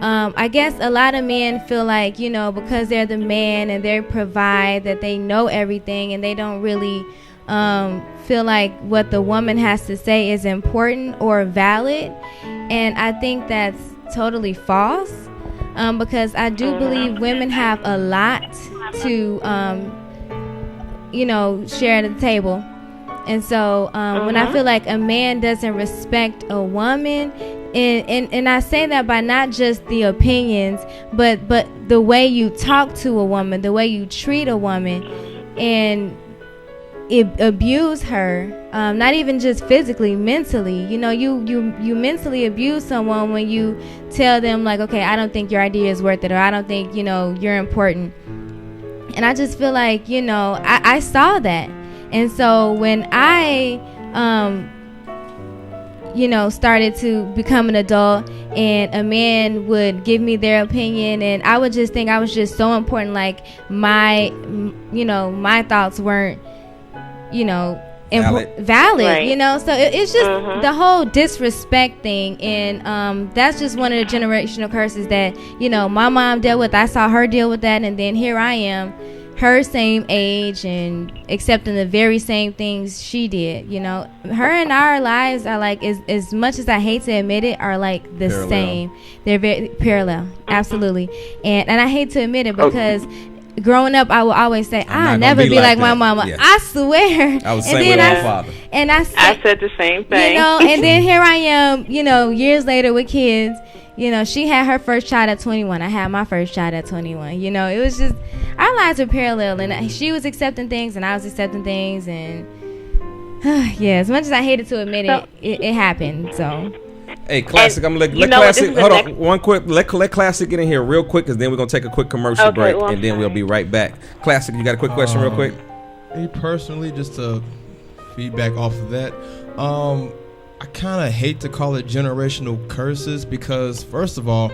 I guess a lot of men feel like, because they're the man and they provide, that they know everything, and they don't really feel like what the woman has to say is important or valid. And I think that's totally false, because I do believe women have a lot to, share at the table. And so when I feel like a man doesn't respect a woman, and I say that by not just the opinions, but the way you talk to a woman, the way you treat a woman, and abuse her, not even just physically, mentally. You mentally abuse someone when you tell them, like, okay, I don't think your idea is worth it, or I don't think you're important. And I just feel like I saw that. And so when I started to become an adult, and a man would give me their opinion, and I would just think I was just so important, like my thoughts weren't valid. Right. So it's just the whole disrespect thing, and that's just one of the generational curses that my mom dealt with. I saw her deal with that, and then here I am, her same age, and accepting the very same things she did. Her and our lives are like, as much as I hate to admit it, are like the parallel. Same. They're very parallel, absolutely. And I hate to admit it because growing up, I will always say, I'll never be like my mama. Yeah. I swear. I was saying with my father. And I said the same thing. And then here I am, years later with kids. She had her first child at 21. I had my first child at 21. It was just, our lives were parallel, and she was accepting things and I was accepting things, and yeah, as much as I hated to admit it happened. So hey, Classic, I'm gonna let Classic, hold on one quick, let Classic get in here real quick, because then we're gonna take a quick commercial break, and then we'll be right back. Classic, you got a quick question real quick? Me personally, just to feedback off of that, I kind of hate to call it generational curses, because first of all,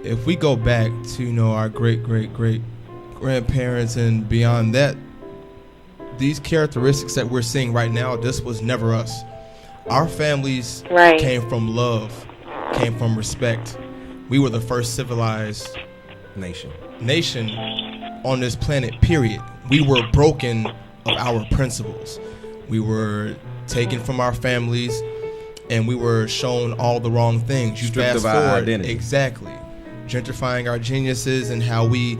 if we go back to our great grandparents and beyond that, these characteristics that we're seeing right now, this was never us. Our families came from love, came from respect. We were the first civilized nation on this planet, period. We were broken of our principles. We were taken from our families, and we were shown all the wrong things. You stripped of our identity. Exactly. Gentrifying our geniuses and how we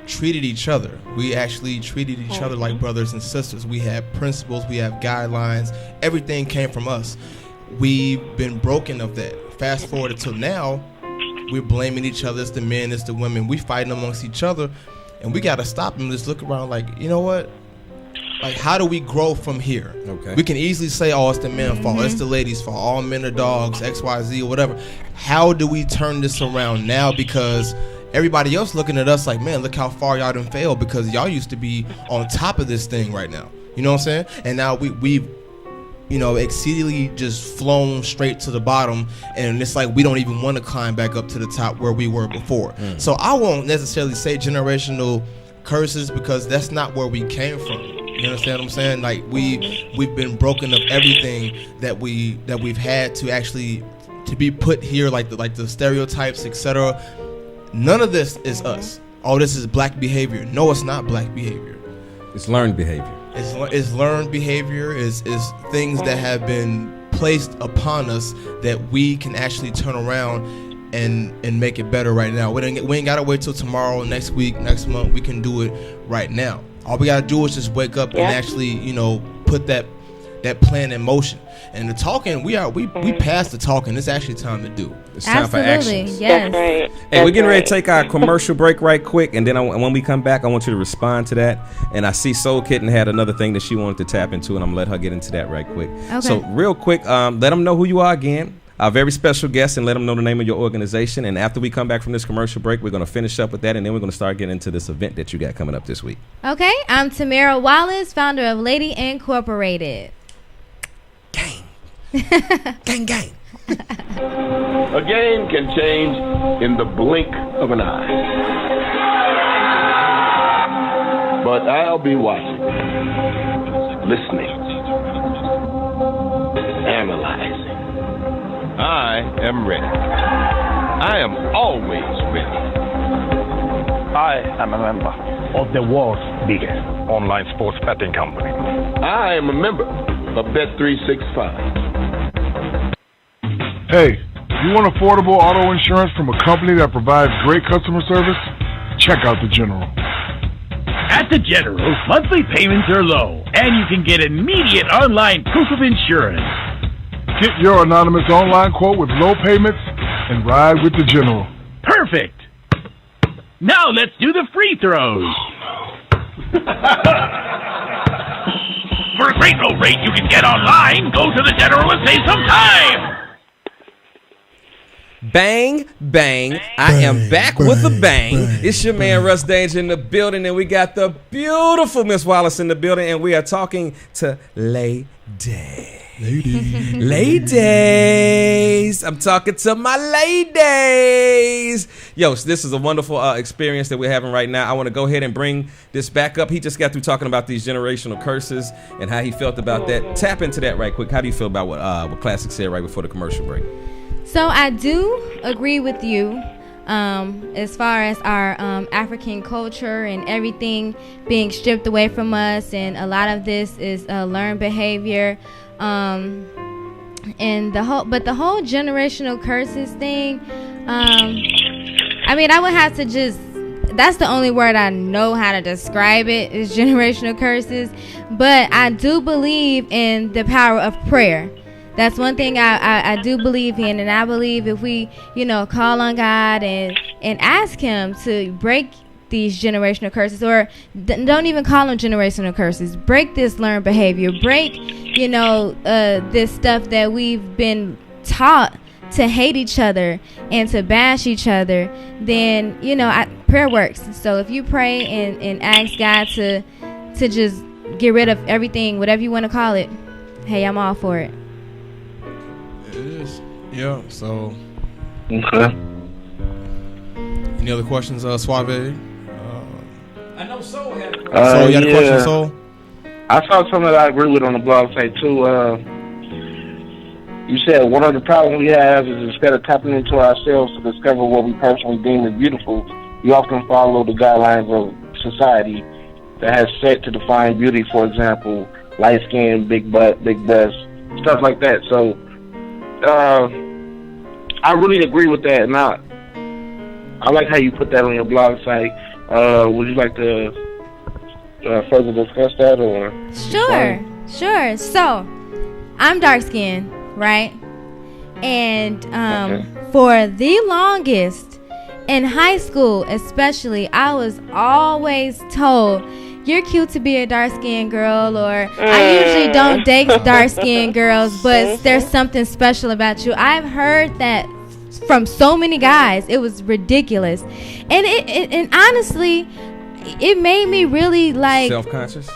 treated each other. We actually treated each other like brothers and sisters. We had principles, we have guidelines. Everything came from us. We've been broken of that. Fast forward until now, we're blaming each other. It's the men, it's the women. We fighting amongst each other, and we gotta stop and just look around like, you know what? Like, how do we grow from here? Okay. We can easily say, oh, it's the men's fault, it's the ladies' fault, all men are dogs, X, Y, Z, or whatever. How do we turn this around now? Because everybody else looking at us like, man, look how far y'all done failed, because y'all used to be on top of this thing right now. You know what I'm saying? And now we've exceedingly just flown straight to the bottom, and it's like we don't even want to climb back up to the top where we were before. So I won't necessarily say generational curses, because that's not where we came from. You understand what I'm saying? Like we've been broken of everything that we've had to actually to be put here, like the stereotypes, etc. None of this is us. Oh, this is black behavior. No, it's not black behavior. It's learned behavior. It's learned behavior. Is things that have been placed upon us that we can actually turn around and make it better right now. We ain't gotta wait till tomorrow, next week, next month. We can do it right now. All we gotta do is just wake up and actually, put that plan in motion. And the talking, we passed the talking. It's actually time to do. It's time for action. Yes. That's right. Hey, we're getting ready to take our commercial break right quick, and then when we come back, I want you to respond to that. And I see Soul Kitten had another thing that she wanted to tap into, and I'm gonna let her get into that right quick. Okay. So real quick, let them know who you are again. Our very special guest, and let them know the name of your organization. And after we come back from this commercial break, we're going to finish up with that, and then we're going to start getting into this event that you got coming up this week. Okay, I'm Tamara Wallace, founder of Lade Incorporated. Gang. Gang, gang. A game can change in the blink of an eye. But I'll be watching, listening, analyzing. I am ready. I am always ready. I am a member of the world's biggest online sports betting company. I am a member of Bet365. Hey, you want affordable auto insurance from a company that provides great customer service? Check out The General. At The General, monthly payments are low, and you can get immediate online proof of insurance. Get your anonymous online quote with low payments and ride with The General. Perfect. Now let's do the free throws. For a great low rate you can get online, go to The General and save some time. Bang, bang. I am back with a bang. It's your man, Rush Danja, in the building, and we got the beautiful Miss Wallace in the building, and we are talking to Lade. Ladies, I'm talking to my ladies. Yo, this is a wonderful experience that we're having right now. I want to go ahead and bring this back up. He just got through talking about these generational curses and how he felt about that. Tap into that right quick. How do you feel about what Classic said right before the commercial break? So I do agree with you as far as our African culture and everything being stripped away from us, and a lot of this is learned behavior. And the whole generational curses thing, I mean, I would have to that's the only word I know how to describe it, is generational curses. But I do believe in the power of prayer. That's one thing I do believe in, and I believe if we, call on God and ask Him to break these generational curses, or don't even call them generational curses, break this learned behavior, break, this stuff that we've been taught to hate each other and to bash each other, then, prayer works. So if you pray and ask God to just get rid of everything, whatever you want to call it, hey, I'm all for it. It is. Yeah, so. Okay. Any other questions, Suave? I know Soul had a question. Soul, you had a question, Soul? I saw something that I agree with on the blog site, too. You said one of the problems we have is instead of tapping into ourselves to discover what we personally deem as beautiful, we often follow the guidelines of society that has set to define beauty. For example, light skin, big butt, big breasts, stuff like that. So I really agree with that. And I like how you put that on your blog site. Would you like to further discuss that, or? Sure. So, I'm dark skinned, right? And for the longest, in high school especially, I was always told, you're cute to be a dark-skinned girl, or I usually don't date dark-skinned girls, but there's something special about you. I've heard that from so many guys. It was ridiculous. And and honestly, it made me really like self-conscious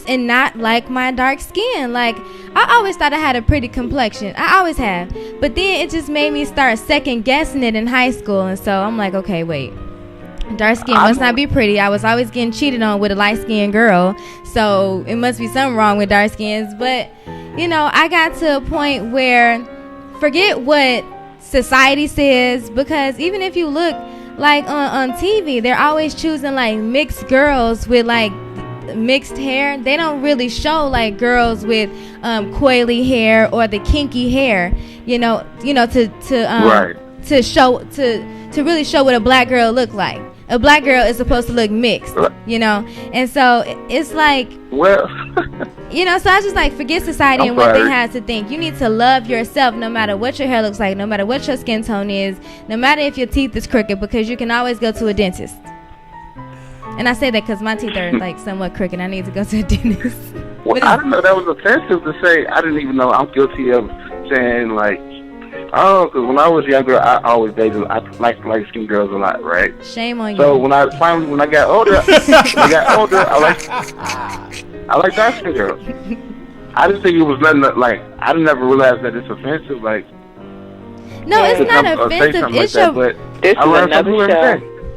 and not like my dark skin. Like, I always thought I had a pretty complexion. I always have. But then it just made me start second guessing it in high school. And so I'm like, okay, wait. Dark skin must not be pretty. I was always getting cheated on with a light skinned girl. So it must be something wrong with dark skins. But, you know, I got to a point where forget what society says, because even if you look like on TV, they're always choosing like mixed girls with like mixed hair. They don't really show like girls with coily hair or the kinky hair, to really show what a black girl look like. A black girl is supposed to look mixed, and so it's like, well, so I just like forget society and what they have to think. You need to love yourself no matter what your hair looks like, no matter what your skin tone is, no matter if your teeth is crooked, because you can always go to a dentist. And I say that because my teeth are like somewhat crooked. I need to go to a dentist. Well, I didn't know that was offensive to say. I didn't even know I'm guilty of saying like, oh, because when I was younger, I always dated. I liked light-skinned girls a lot, right? Shame on you. So when I got older, I like dark-skinned girls. I didn't think it was nothing like. I never realized that it's offensive. Like, no, it's not offensive. It's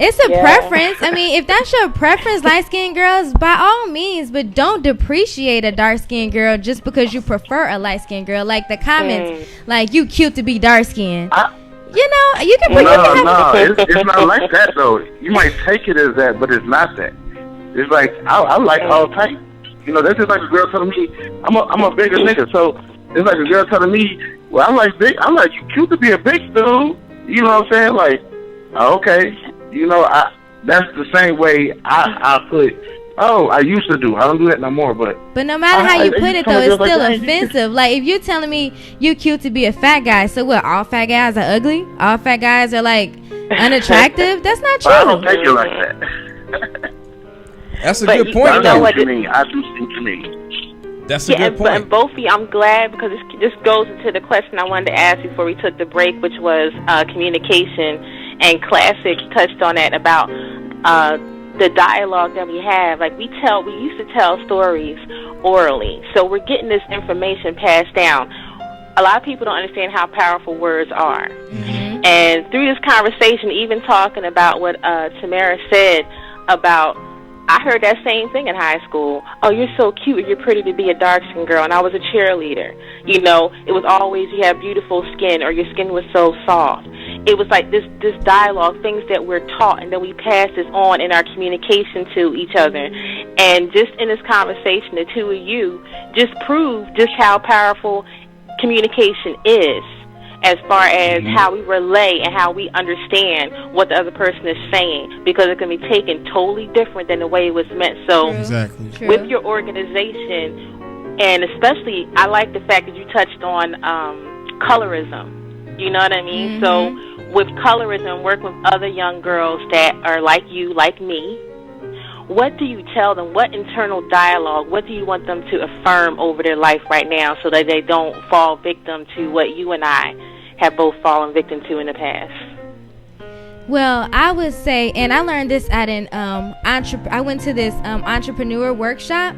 It's a preference. I mean, if that's your preference, light-skinned girls, by all means, but don't depreciate a dark-skinned girl just because you prefer a light-skinned girl. Like the comments, like, you cute to be dark-skinned. You can put it's not like that, though. You might take it as that, but it's not that. It's like, I like all type. That's just like a girl telling me, I'm a bigger nigga, so it's like a girl telling me, well, I'm like you cute to be a big dude. You know what I'm saying? Like, okay. That's the same way I put. Oh, I used to do. I don't do that no more. But no matter how you put it, though, it's still offensive. Like, if you're telling me you cute to be a fat guy, so what? All fat guys are ugly? All fat guys are like unattractive? That's not true. I don't take it like that. That's a good point. I know what you mean. I do see what you mean. That's a good point. And both of you, I'm glad, because this goes into the question I wanted to ask before we took the break, which was communication. And Classic touched on that about the dialogue that we have. Like, we used to tell stories orally, so we're getting this information passed down. A lot of people don't understand how powerful words are. Mm-hmm. And through this conversation, even talking about what Tamara said about, I heard that same thing in high school. Oh, you're so cute. You're pretty to be a dark-skinned girl. And I was a cheerleader. It was always, you have beautiful skin, or your skin was so soft. It was like this dialogue, things that we're taught, and then we pass this on in our communication to each other. And just in this conversation, the two of you just proved just how powerful communication is, as far as how we relay and how we understand what the other person is saying, because it can be taken totally different than the way it was meant. So exactly. With your organization, and especially I like the fact that you touched on colorism. You know what I mean? Mm-hmm. So with colorism, work with other young girls that are like you, like me. What do you tell them? What internal dialogue, what do you want them to affirm over their life right now so that they don't fall victim to what you and I have both fallen victim to in the past? Well, I would say, and I learned this at an I went to this entrepreneur workshop,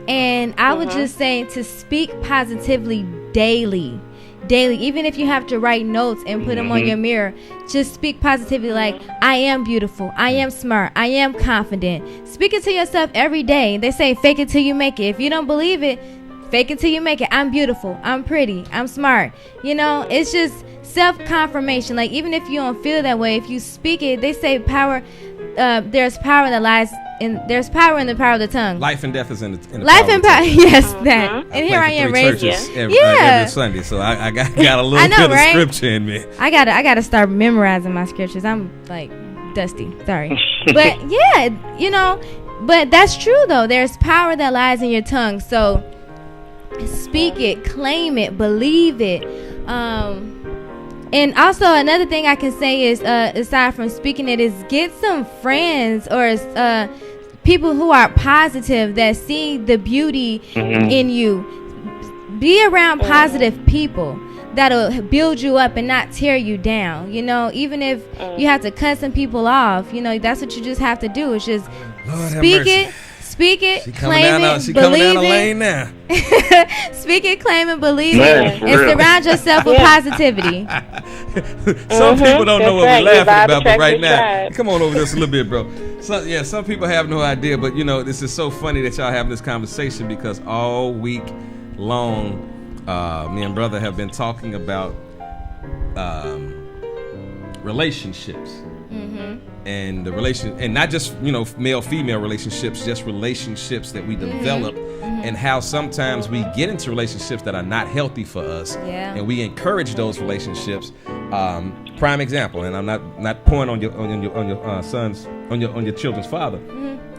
and I would just say to speak positively daily, even if you have to write notes and put them on your mirror. Just speak positively, like, I am beautiful, I am smart, I am confident. Speak it to yourself every day. They say fake it till you make it. If you don't believe it, fake it till you make it. I'm beautiful, I'm pretty, I'm smart. It's just self-confirmation. Like, even if you don't feel that way, if you speak it, they say power. There's power that lies in. There's power in the power of the tongue. Life and death is in the life and power. Yes, that. And here I am raising. Every Sunday, so I got a little bit of scripture in me. I gotta start memorizing my scriptures. I'm like dusty. Sorry, but yeah, but that's true though. There's power that lies in your tongue. So speak it, claim it, believe it. And also another thing I can say is, aside from speaking it, is get some friends or people who are positive that see the beauty in you. Be around positive people that'll build you up and not tear you down. You know, even if you have to cut some people off, you know, that's what you just have to do. It's just speak it, claim it, believe it. Speak it, claim it, believe it, and surround yourself with positivity. Some people don't know what we're laughing about, but right now, come on over this a little bit, bro. So, yeah, some people have no idea, but you know, this is so funny that y'all having this conversation because all week long, me and brother have been talking about relationships. And the and not just, you know, male-female relationships, just relationships that we develop, and how sometimes we get into relationships that are not healthy for us, and we encourage those relationships. Prime example, and I'm not pointing on your sons, on your children's father,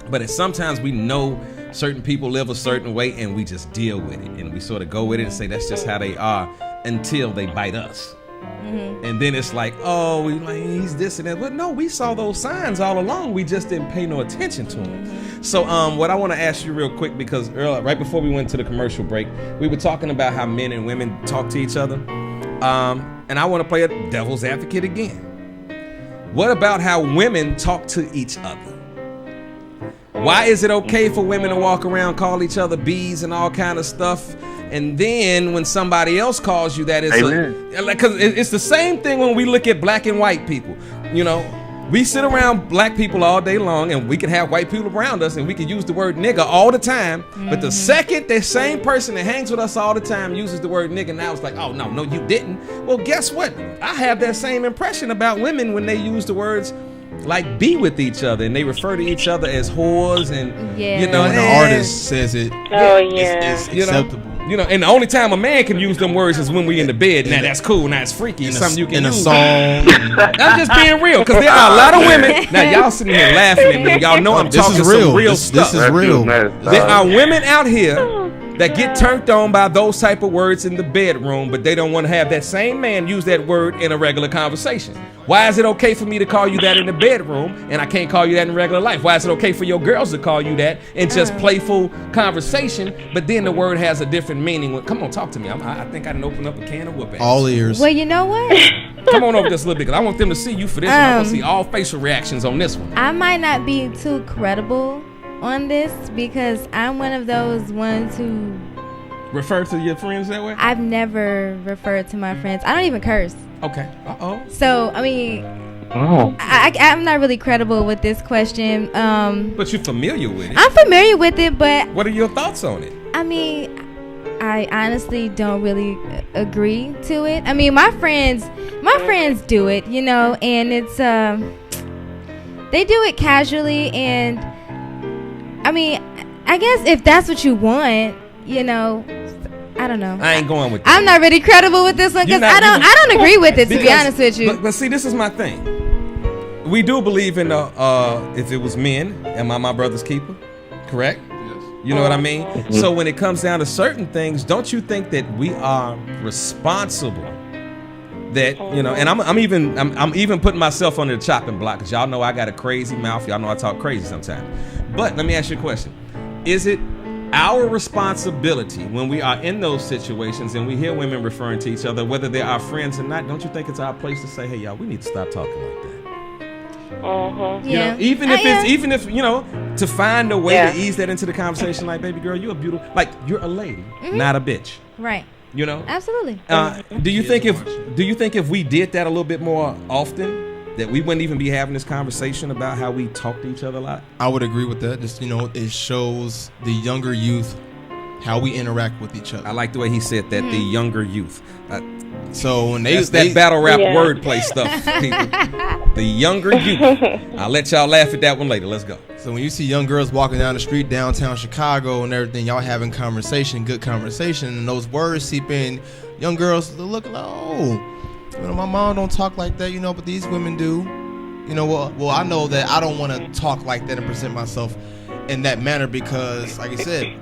but it's sometimes we know certain people live a certain way, and we just deal with it, and we sort of go with it and say that's just how they are until they bite us. And then it's like, oh, he's this and that. But no, we saw those signs all along. We just didn't pay no attention to them. So what I want to ask you real quick, because earlier, right before we went to the commercial break, we were talking about how men and women talk to each other. And I want to play a devil's advocate again. What about how women talk to each other? Why is it okay for women to walk around, call each other bees and all kind of stuff? And then when somebody else calls you that, because it's the same thing when we look at black and white people. You know, we sit around black people all day long, and we can have white people around us, and we can use the word nigga all the time. But the second that same person that hangs with us all the time uses the word nigga, now it's like, oh, no, you didn't. Well, guess what? I have that same impression about women when they use the words like be with each other, and they refer to each other as whores, and you know, when the artist says it, it's acceptable. You know, and the only time a man can use them words is when we in the bed. Now that's cool. Now it's freaky. It's something you can use. In a song. I'm just being real, because there are a lot of women. Now y'all sitting here laughing at me. Y'all know I'm talking some real stuff. This is real. There are women out here that get turned on by those type of words in the bedroom, but they don't want to have that same man use that word in a regular conversation. Why is it okay for me to call you that in the bedroom, and I can't call you that in regular life? Why is it okay for your girls to call you that in just playful conversation, but then the word has a different meaning? Come on, talk to me. I think I can open up a can of whoop-ass. All ears. Well, you know what? Come on over just a little bit, because I want them to see you for this one. I want to see all facial reactions on this one. I might not be too credible on this, because I'm one of those ones who refer to your friends that way? I've never referred to my friends. I don't even curse. Okay. So, I mean, I'm not really credible with this question. But you're familiar with it. I'm familiar with it, but what are your thoughts on it? I mean, I honestly don't really agree to it. I mean, my friends do it, you know, and it's they do it casually, and I mean, I guess if that's what you want, you know, I don't know. I ain't going with that. I'm not really credible with this one, because I don't agree with it, to be honest with you. But see, this is my thing. We do believe in if it was men, am I my brother's keeper? Correct? Yes. You know what I mean? So when it comes down to certain things, don't you think that we are responsible? That, you know, and I'm even putting myself under the chopping block, because y'all know I got a crazy mouth. Y'all know I talk crazy sometimes. But let me ask you a question. Is it our responsibility when we are in those situations and we hear women referring to each other, whether they're our friends or not, don't you think it's our place to say, hey, y'all, we need to stop talking like that? You know, even if you know, to find a way to ease that into the conversation, like, baby girl, you're a beautiful, like, you're a lady, not a bitch. Right. You know? Absolutely. Do you think if we did that a little bit more often, that we wouldn't even be having this conversation about how we talk to each other a lot? I would agree with that. Just, you know, it shows the younger youth how we interact with each other. I like the way he said that, the younger youth. So when that's that battle rap wordplay stuff, people. The younger youth. I'll let y'all laugh at that one later. Let's go. So when you see young girls walking down the street downtown Chicago and everything, y'all having good conversation, and those words seep in, young girls look like, oh, you know, my mom don't talk like that, you know, but these women do. You know, well, I know that I don't want to talk like that and present myself in that manner because, like I said,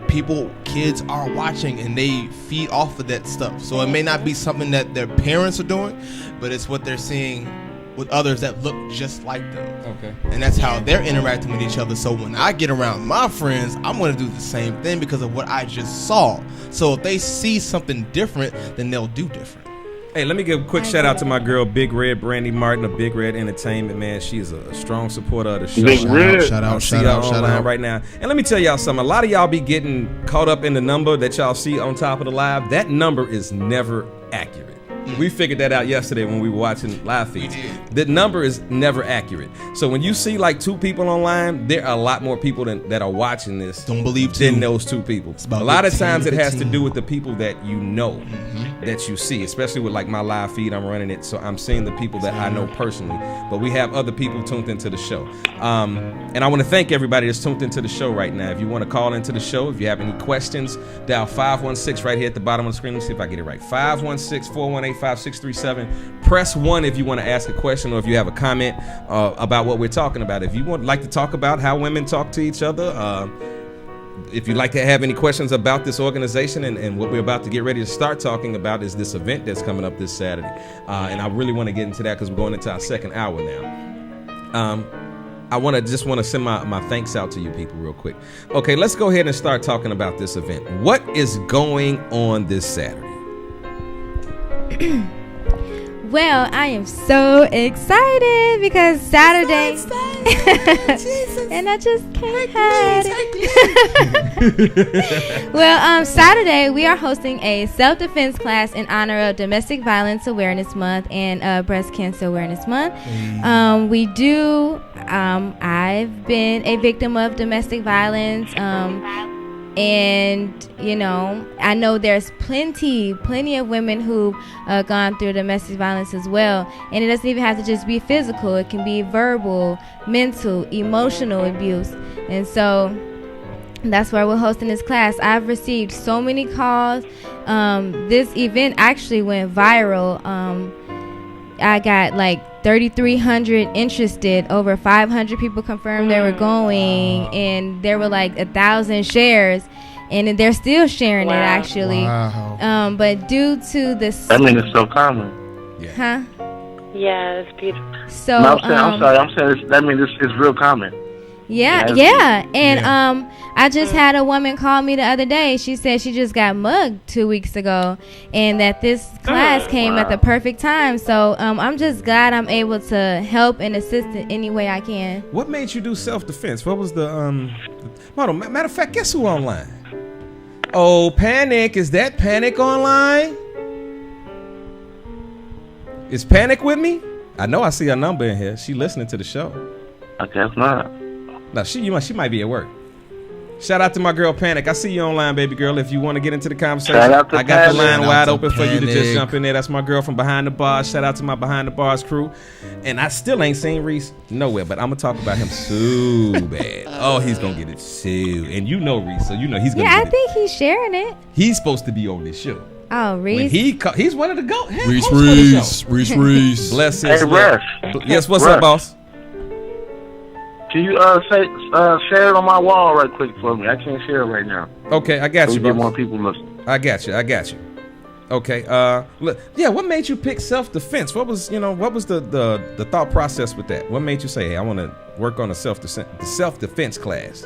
kids are watching and they feed off of that stuff. So it may not be something that their parents are doing, but it's what they're seeing with others that look just like them. Okay. And that's how they're interacting with each other. So when I get around my friends, I'm going to do the same thing because of what I just saw. So if they see something different, then they'll do different. Hey, let me give a quick shout out to my girl, Big Red Brandy Martin of Big Red Entertainment, man. She's a strong supporter of the show. Big Red. Shout out online right now. And let me tell y'all something. A lot of y'all be getting caught up in the number that y'all see on top of the live. That number is never accurate. We figured that out yesterday when we were watching live feeds. The number is never accurate. So when you see like 2 people online, there are a lot more people that are watching this. Don't believe than those 2 people. A lot of times it has to do with the people that you know, that you see, especially with like my live feed. I'm running it, so I'm seeing the people that I know personally. But we have other people tuned into the show. And I want to thank everybody that's tuned into the show right now. If you want to call into the show, if you have any questions, dial 516 right here at the bottom of the screen. Let's see if I get it right. 516-418-5637. Press 1 if you want to ask a question or if you have a comment about what we're talking about. If you would like to talk about how women talk to each other, if you'd like to have any questions about this organization and what we're about to get ready to start talking about is this event that's coming up this Saturday. And I really want to get into that because we're going into our second hour now. I want to send my thanks out to you people real quick. Okay, let's go ahead and start talking about this event. What is going on this Saturday? Well, I am so excited because Saturday, and I just can't hide it. Well, Saturday we are hosting a self-defense class in honor of Domestic Violence Awareness Month and Breast Cancer Awareness Month. We do. I've been a victim of domestic violence. And, you know, I know there's plenty of women who've gone through domestic violence as well. And it doesn't even have to just be physical. It can be verbal, mental, emotional abuse. And so that's why we're hosting this class. I've received so many calls. This event actually went viral. I got like 3,300 interested, over 500 people confirmed they were going, and there were like 1,000 shares, and they're still sharing it actually. But due to this, I mean, it's so common. Huh? Yeah, it's beautiful. So no, I'm saying that means it's real common. Yeah. And I just had a woman call me the other day. She said she just got mugged 2 weeks ago, and that this class came at the perfect time. So I'm just glad I'm able to help and assist in any way I can. What made you do self-defense? What was the matter of fact, guess who online? Oh, Panic. Is that Panic online? Is Panic with me? I know I see her number in here. She listening to the show. I guess not. No, she might be at work. Shout out to my girl Panic. I see you online, baby girl. If you want to get into the conversation, I got the line wide open for you to just jump in there. That's my girl from Behind the Bars. Shout out to my Behind the Bars crew. And I still ain't seen Reese nowhere, but I'm gonna talk about him so bad. Oh, he's gonna get it so. And you know Reese, so you know he's gonna. Yeah, get I think he's sharing it. He's supposed to be on this show. Oh, Reese. He's one of the GOAT. Reese. Bless his Hey, Rush. Yes, what's up, boss? Can you share it on my wall right quick for me? I can't share it right now. Okay, I got you, bro. Get more people listening. I got you. Okay. What made you pick self-defense? What was the thought process with that? What made you say, hey, I want to work on a self-defense class?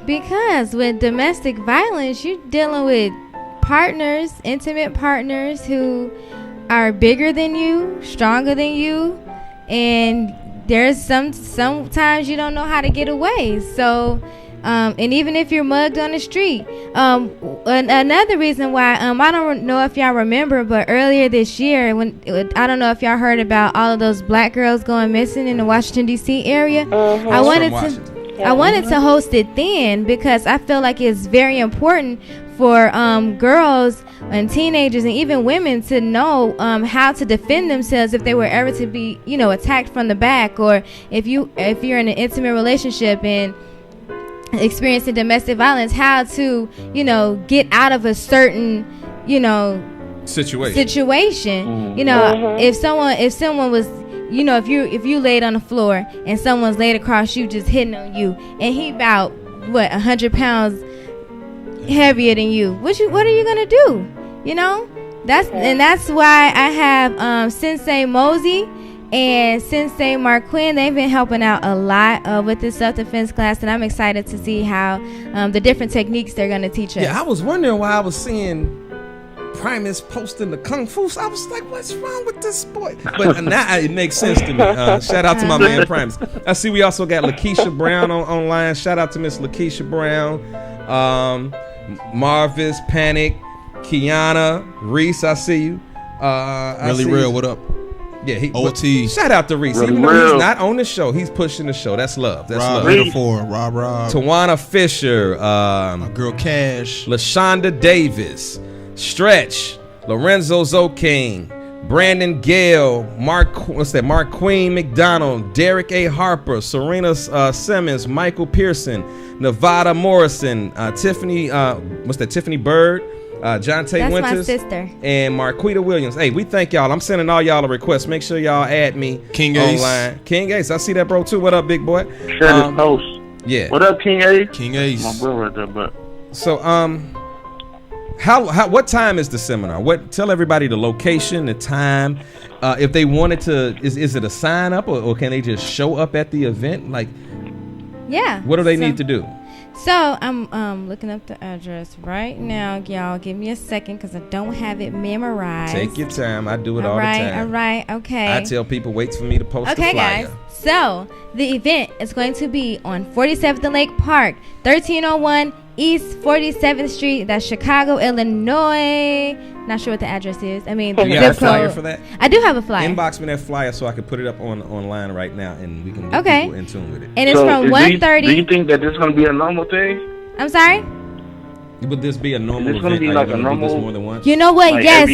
Because with domestic violence, you're dealing with partners, intimate partners who are bigger than you, stronger than you, and there's sometimes you don't know how to get away. So and even if you're mugged on the street, another reason why I don't know if y'all remember, but earlier this year, I don't know if y'all heard about all of those black girls going missing in the Washington D.C. area. I wanted to host it then because I feel like it's very important for girls and teenagers and even women to know how to defend themselves if they were ever to be, attacked from the back, or if you're in an intimate relationship and experiencing domestic violence, how to, get out of a certain, situation. If someone was, you know, if you laid on the floor and someone's laid across you just hitting on you, and he about 100 pounds heavier than you, what are you gonna do? You know, that's why I have Sensei Mosey and Sensei Marquin. They've been helping out a lot with this self-defense class, and I'm excited to see how the different techniques they're gonna teach us. Yeah, I was wondering why I was seeing Primus posting the kung fu. So I was like, what's wrong with this boy? But now it makes sense to me. Shout out to my man Primus. I see we also got Lakeisha Brown online. Shout out to Miss Lakeisha Brown. Marvis, Panic, Kiana, Reese, I see you. Really real, what up? Yeah, OT. Shout out to Reese. Really Even though real. he's not on the show, he's pushing the show. That's love. That's Rob love. Metaphor, Rob. Tawana Fisher, My girl Cash. LaShonda Davis, Stretch, Lorenzo Zoking, Brandon Gale, Mark Queen McDonald, Derek A. Harper, Serena Simmons, Michael Pearson, Nevada Morrison, Tiffany Bird, John Tate That's Winters, my sister, and Marquita Williams. Hey, we thank y'all. I'm sending all y'all a request. Make sure y'all add me King Ace. online. King Ace, I see that, bro, too. What up, big boy? Share this post. Yeah. What up, King Ace? King Ace. My bro right there, but. So, what time is the seminar? Tell everybody the location, the time. If they wanted to, is it a sign up or can they just show up at the event? Like, yeah. what do they need to do? So I'm looking up the address right now, y'all. Give me a second because I don't have it memorized. Take your time. I do it all the time. All right. Okay. I tell people wait for me to post the flyer. Guys. So the event is going to be on 47th and Lake Park, 1301 East 47th Street. That's Chicago, Illinois. Not sure what the address is. I mean, you got a flyer for that? I do have a flyer. Inbox me that flyer so I can put it up online right now and we can get people in tune with it. And it's from 1:30. Do you think that this is going to be a normal thing? I'm sorry? Would this be a normal event? It's going to be like a normal. Do this more than once? You know what? Like yes.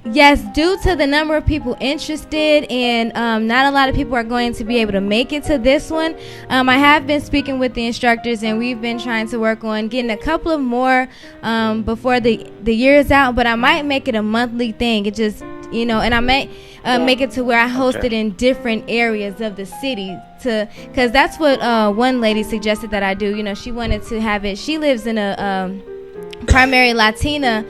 Yes, due to the number of people interested and not a lot of people are going to be able to make it to this one. I have been speaking with the instructors and we've been trying to work on getting a couple of more before the year is out, but I might make it a monthly thing. It just, and I might make it to where I host it in different areas of the city because that's what one lady suggested that I do. She wanted to have it. She lives in a primary Latina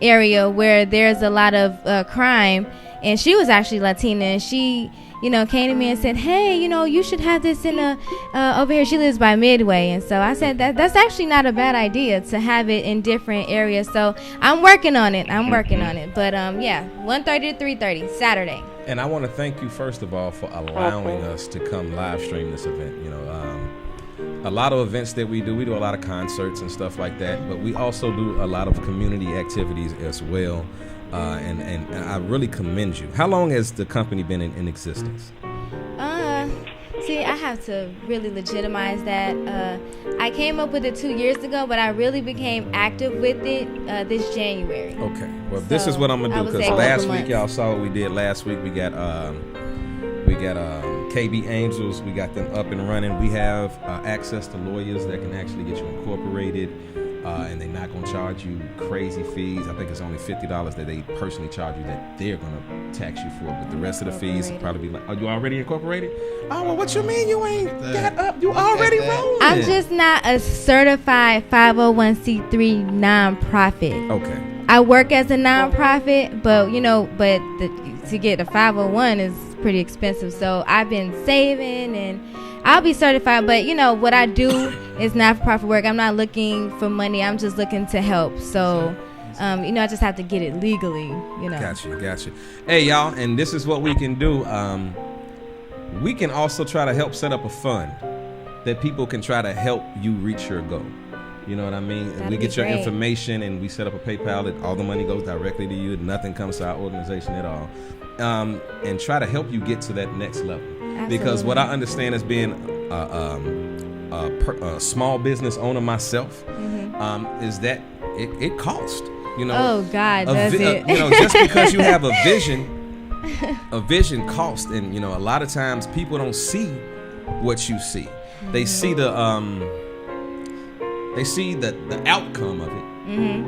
area where there's a lot of crime, and she was actually Latina, and she came to me and said, hey, you should have this in over here. She lives by Midway, and so I said that's actually not a bad idea to have it in different areas. So I'm working on it. But 1:30 to 3:30 Saturday. And I want to thank you first of all for allowing us to come live stream this event. A lot of events that we do a lot of concerts and stuff like that, but we also do a lot of community activities as well. And I really commend you. How long has the company been in existence? See, I have to really legitimize that. I came up with it 2 years ago, but I really became active with it this January. Okay. Well, this is what I'm gonna do because last week y'all saw what we did. Last week we got KB Angels. We got them up and running. We have access to lawyers that can actually get you incorporated. And they're not going to charge you crazy fees. I think it's only $50 that they personally charge you that they're going to tax you for. But the rest of the fees will probably be like, are you already incorporated? Oh, well, what you mean you ain't got up? You already rolling. I'm just not a certified 501c3 nonprofit. Okay. I work as a nonprofit, but, to get a 501 is pretty expensive. So I've been saving and I'll be certified, but what I do is not for profit work. I'm not looking for money. I'm just looking to help. So, I just have to get it legally, Gotcha. Hey, y'all, and this is what we can do. We can also try to help set up a fund that people can try to help you reach your goal. You know what I mean? We get your information and we set up a PayPal that all the money goes directly to you. Nothing comes to our organization at all. And try to help you get to that next level. Absolutely. Because what I understand as being a small business owner myself, is that it costs. Oh God, does it? Just because you have a vision costs, and a lot of times people don't see what you see. They see the outcome of it,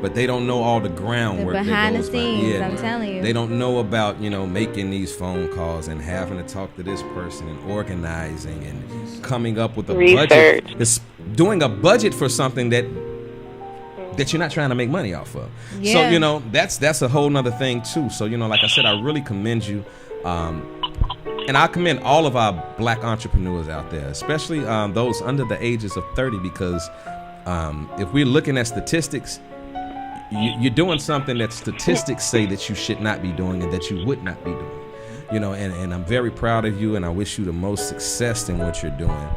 but they don't know all the groundwork The behind that goes the scenes, behind. I'm telling you. They don't know about, making these phone calls and having to talk to this person and organizing and coming up with a budget. It's doing a budget for something that you're not trying to make money off of. Yeah. So, that's a whole nother thing too. So, like I said, I really commend you. And I commend all of our black entrepreneurs out there, especially those under the ages of 30, because if we're looking at statistics, you're doing something that statistics say that you should not be doing and that you would not be doing. And I'm very proud of you, and I wish you the most success in what you're doing.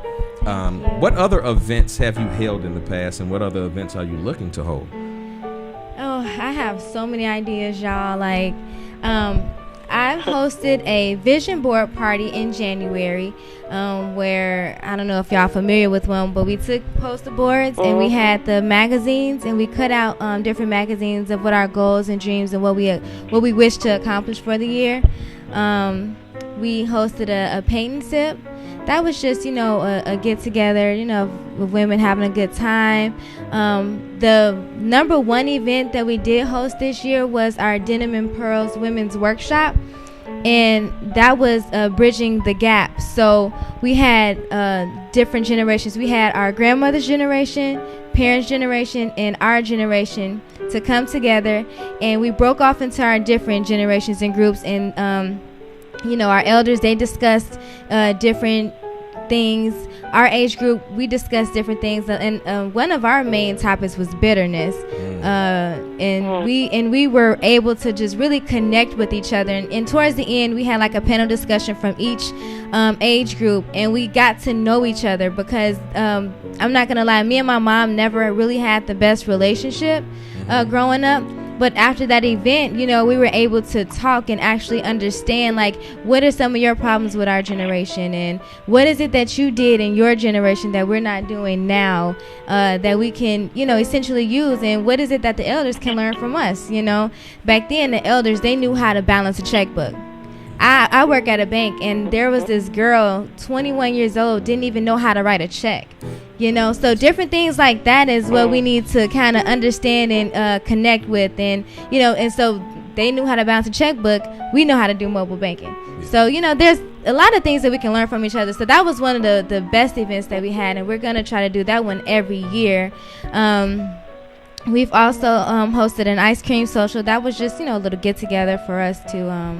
What other events have you held in the past, and what other events are you looking to hold? Oh, I have so many ideas, y'all. Like, I've hosted a vision board party in January, where, I don't know if y'all familiar with one, but we took poster boards and we had the magazines, and we cut out different magazines of what our goals and dreams and what we wish to accomplish for the year. We hosted a paint and sip. That was just, a get together, with women having a good time. The number one event that we did host this year was our Denim and Pearls Women's Workshop, and that was bridging the gap. So we had different generations. We had our grandmother's generation, parents' generation, and our generation to come together, and we broke off into our different generations and groups, and our elders, they discussed different things. Our age group, we discussed different things, and one of our main topics was bitterness. And we were able to just really connect with each other. And towards the end, we had like a panel discussion from each age group, and we got to know each other, because I'm not gonna lie, me and my mom never really had the best relationship growing up. But after that event, we were able to talk and actually understand, like, what are some of your problems with our generation, and what is it that you did in your generation that we're not doing now, that we can, essentially use, and what is it that the elders can learn from us. Back then, the elders, they knew how to balance a checkbook. I work at a bank, and there was this girl, 21 years old, didn't even know how to write a check. So different things like that is what we need to kind of understand and connect with, and and so they knew how to balance a checkbook. We know how to do mobile banking. So there's a lot of things that we can learn from each other. So that was one of the best events that we had, and we're gonna try to do that one every year. We've also hosted an ice cream social. That was just a little get together for us to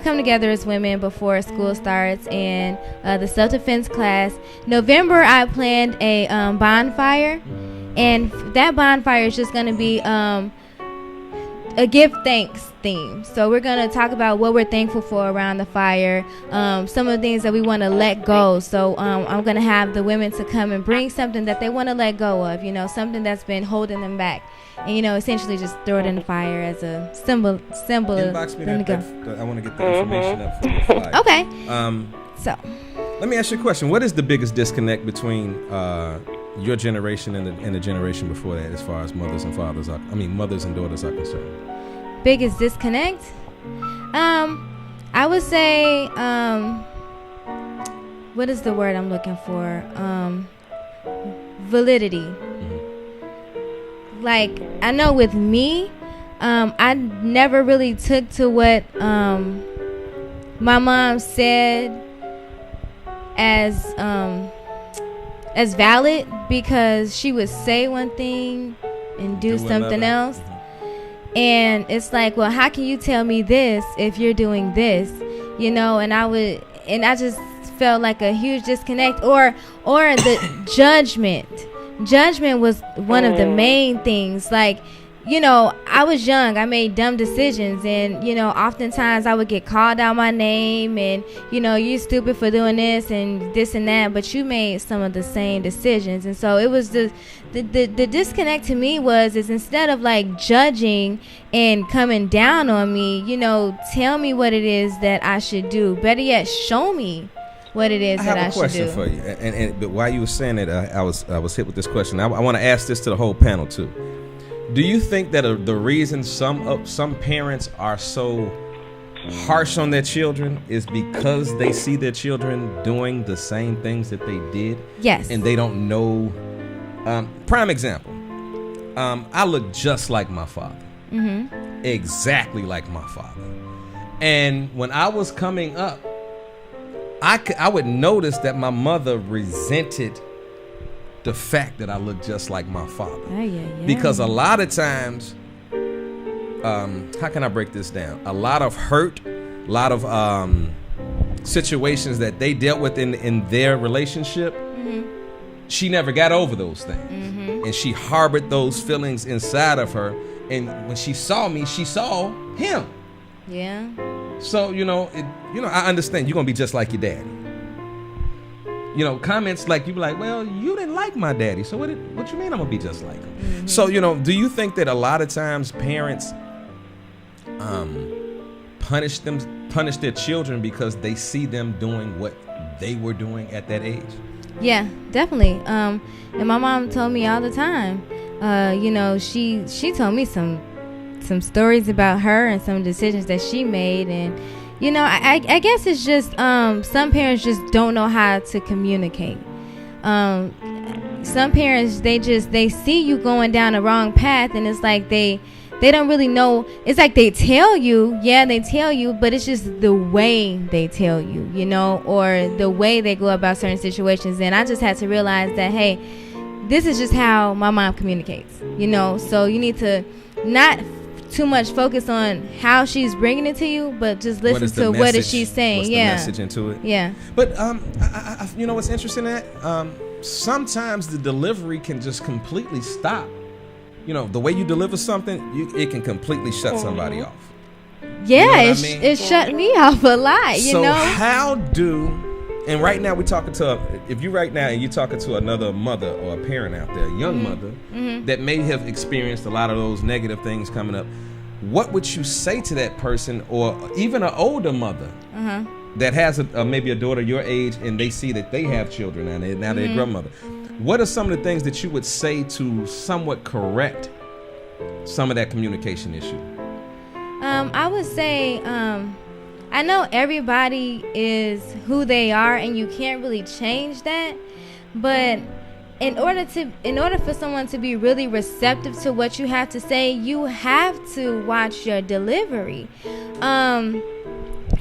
come together as women before school starts, and the self-defense class. November, I planned a bonfire, and that bonfire is just going to be a give thanks theme. So we're going to talk about what we're thankful for around the fire, some of the things that we want to let go. So I'm going to have the women to come and bring something that they want to let go of, something that's been holding them back. And, essentially just throw it in the fire as a symbol. Inbox me that I want to get the information up for the flyer. Okay. So let me ask you a question. What is the biggest disconnect between your generation and the generation before that, as far as mothers and daughters are concerned? Biggest disconnect? I would say, what is the word I'm looking for? Validity. Like, I know with me, I never really took to what my mom said as valid, because she would say one thing and do something else. And it's like, well, how can you tell me this if you're doing this? And I just felt like a huge disconnect, or the judgment. Judgment was one of the main things. Like, I was young, I made dumb decisions, and oftentimes I would get called out my name, and you stupid for doing this and this and that, but you made some of the same decisions. And so it was the disconnect to me is instead of like judging and coming down on me, tell me what it is that I should do. Better yet, show me what it is that I should do. I have a question for you, but while you were saying it, I was hit with this question. I want to ask this to the whole panel too. Do you think that the reason some parents are so harsh on their children is because they see their children doing the same things that they did? Yes. And they don't know. Prime example. I look just like my father. Mm-hmm. Exactly like my father. And when I was coming up, I would notice that my mother resented the fact that I looked just like my father. Because a lot of times, how can I break this down? A lot of hurt, a lot of situations that they dealt with in their relationship, she never got over those things. And she harbored those feelings inside of her. And when she saw me, she saw him. Yeah. So, I understand you're going to be just like your daddy. Comments like you be like, well, you didn't like my daddy. So what you mean I'm going to be just like him? So, do you think that a lot of times parents punish their children because they see them doing what they were doing at that age? Yeah, definitely. And my mom told me all the time, she told me some stories about her and some decisions that she made. And, I guess it's just some parents just don't know how to communicate. Some parents, they see you going down the wrong path, and it's like they don't really know. It's like they tell you, but it's just the way they tell you, or the way they go about certain situations. And I just had to realize that, hey, this is just how my mom communicates, so you need to not too much focus on how she's bringing it to you, but just listen to what is she saying. What's the message into it? Yeah. But what's interesting that sometimes the delivery can just completely stop. The way you deliver something, it can completely shut somebody off. Yeah, it shut me off a lot. So how and right now we're talking to if you right now and you're talking to another mother or a parent out there, a young mother that may have experienced a lot of those negative things coming up, what would you say to that person, or even an older mother that has maybe a daughter your age and they see that they have children and now they're a grandmother? What are some of the things that you would say to somewhat correct some of that communication issue? I would say I know everybody is who they are, and you can't really change that. But in order for someone to be really receptive to what you have to say, you have to watch your delivery. And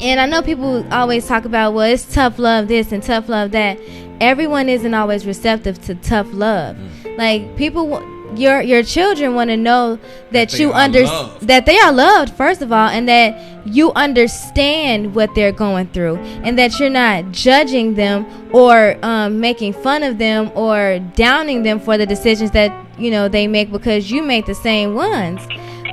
I know people always talk about, well, it's tough love this and tough love that. Everyone isn't always receptive to tough love. Like people. Your children want to know that you understand that they are loved, first of all, and that you understand what they're going through, and that you're not judging them or making fun of them or downing them for the decisions that they make because you make the same ones.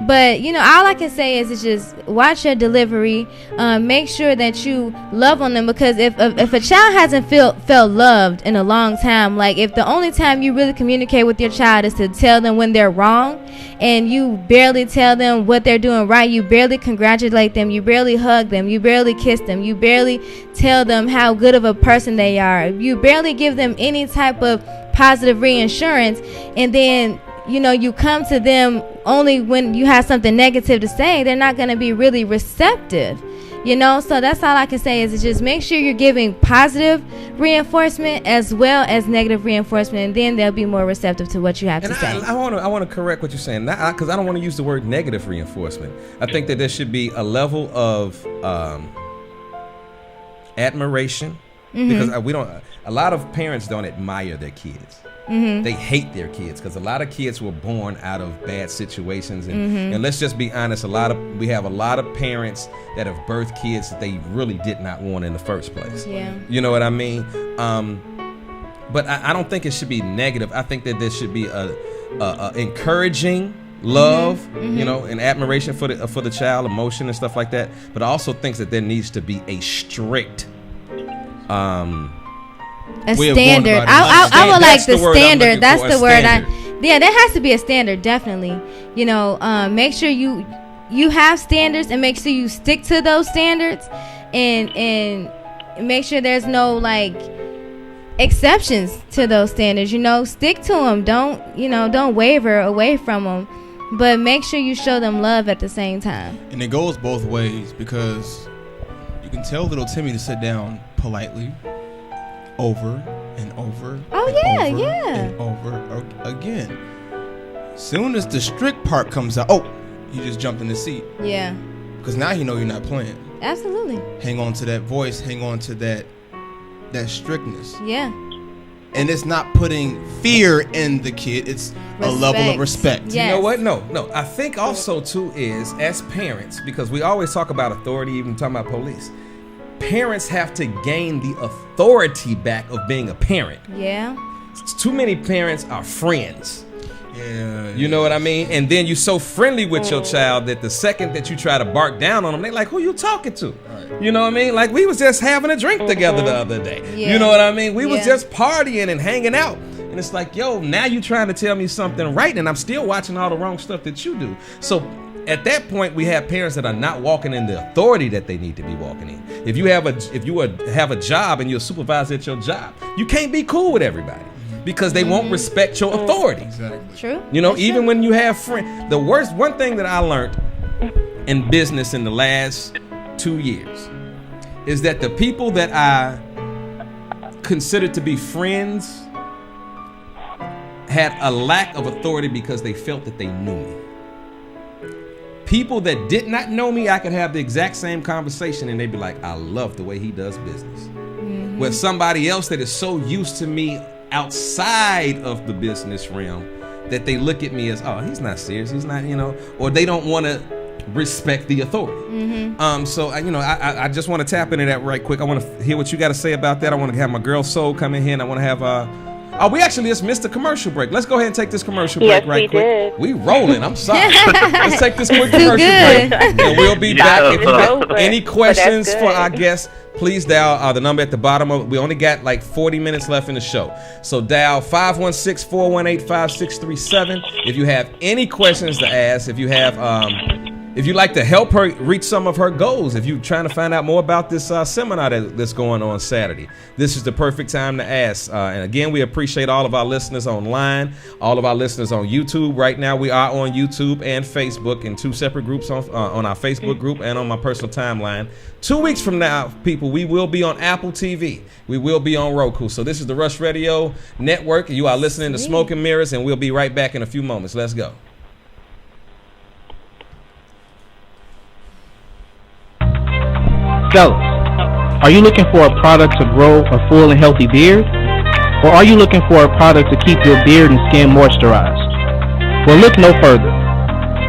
But all I can say is just watch your delivery. Make sure that you love on them, because if a child hasn't felt loved in a long time, like if the only time you really communicate with your child is to tell them when they're wrong, and you barely tell them what they're doing right, you barely congratulate them, you barely hug them, you barely kiss them, you barely tell them how good of a person they are, you barely give them any type of positive reassurance, and then you come to them only when you have something negative to say, they're not going to be really receptive, so that's all I can say is just make sure you're giving positive reinforcement as well as negative reinforcement, and then they'll be more receptive to what you have to say. I want to correct what you're saying, because I don't want to use the word negative reinforcement. I think that there should be a level of admiration, because a lot of parents don't admire their kids. They hate their kids, because a lot of kids were born out of bad situations, and let's just be honest, we have a lot of parents that have birthed kids that they really did not want in the first place. You know what I mean? But I don't think it should be negative. I think that there should be a encouraging love, and admiration for the child, emotion and stuff like that. But I also think that there needs to be a strict a standard. I would like the standard. That's the word. There has to be a standard, definitely. Make sure you have standards, and make sure you stick to those standards, and make sure there's no exceptions to those standards. Stick to them. Don't waver away from them, but make sure you show them love at the same time. And it goes both ways, because you can tell little Timmy to sit down politely over and over. And over again. Soon as the strict part comes out, oh, you just jumped in the seat. Yeah. Because now you know you're not playing. Absolutely. Hang on to that voice. Hang on to that strictness. Yeah. And it's not putting fear in the kid. It's a level of respect. Yes. You know what? No. I think also too is as parents, because we always talk about authority, even talking about police. Parents have to gain the authority back of being a parent. Yeah. Too many parents are friends. Yeah. You know what I mean? And then you're so friendly with your child that the second that you try to bark down on them, they like, who you talking to? Right. You know what I mean? Like, we was just having a drink together the other day. Yeah. You know what I mean? We was just partying and hanging out. And it's like, yo, now you trying to tell me something right, and I'm still watching all the wrong stuff that you do. So at that point, we have parents that are not walking in the authority that they need to be walking in. If you have a job and you're a supervisor at your job, you can't be cool with everybody. Because they won't respect your authority. Exactly. True. You know, even when you have friends. One thing that I learned in business in the last 2 years is that the people that I considered to be friends had a lack of authority because they felt that they knew me. People that did not know me, I could have the exact same conversation and they'd be like, I love the way he does business. Mm-hmm. Where somebody else that is so used to me outside of the business realm that they look at me as, oh, he's not serious, he's not, or they don't want to respect the authority. Mm-hmm. So I just want to tap into that right quick. I want to hear what you got to say about that. I want to have my girl Soul come in here, and I want to have we actually just missed a commercial break. Let's go ahead and take this commercial break right quick. Did. We rolling. I'm sorry. Let's take this quick commercial break, and we'll be back. If you have any questions for our guests, please dial the number at the bottom of it. We only got like 40 minutes left in the show. So dial 516-418-5637 if you have any questions to ask. If you'd like to help her reach some of her goals, if you're trying to find out more about this seminar that's going on Saturday, this is the perfect time to ask. And again, we appreciate all of our listeners online, all of our listeners on YouTube. Right now, we are on YouTube and Facebook in two separate groups on our Facebook group and on my personal timeline. 2 weeks from now, people, we will be on Apple TV. We will be on Roku. So this is the Rush Radio Network. You are listening to Smoke and Mirrors, and we'll be right back in a few moments. Let's go. Fellas, are you looking for a product to grow a full and healthy beard? Or are you looking for a product to keep your beard and skin moisturized? Well, look no further.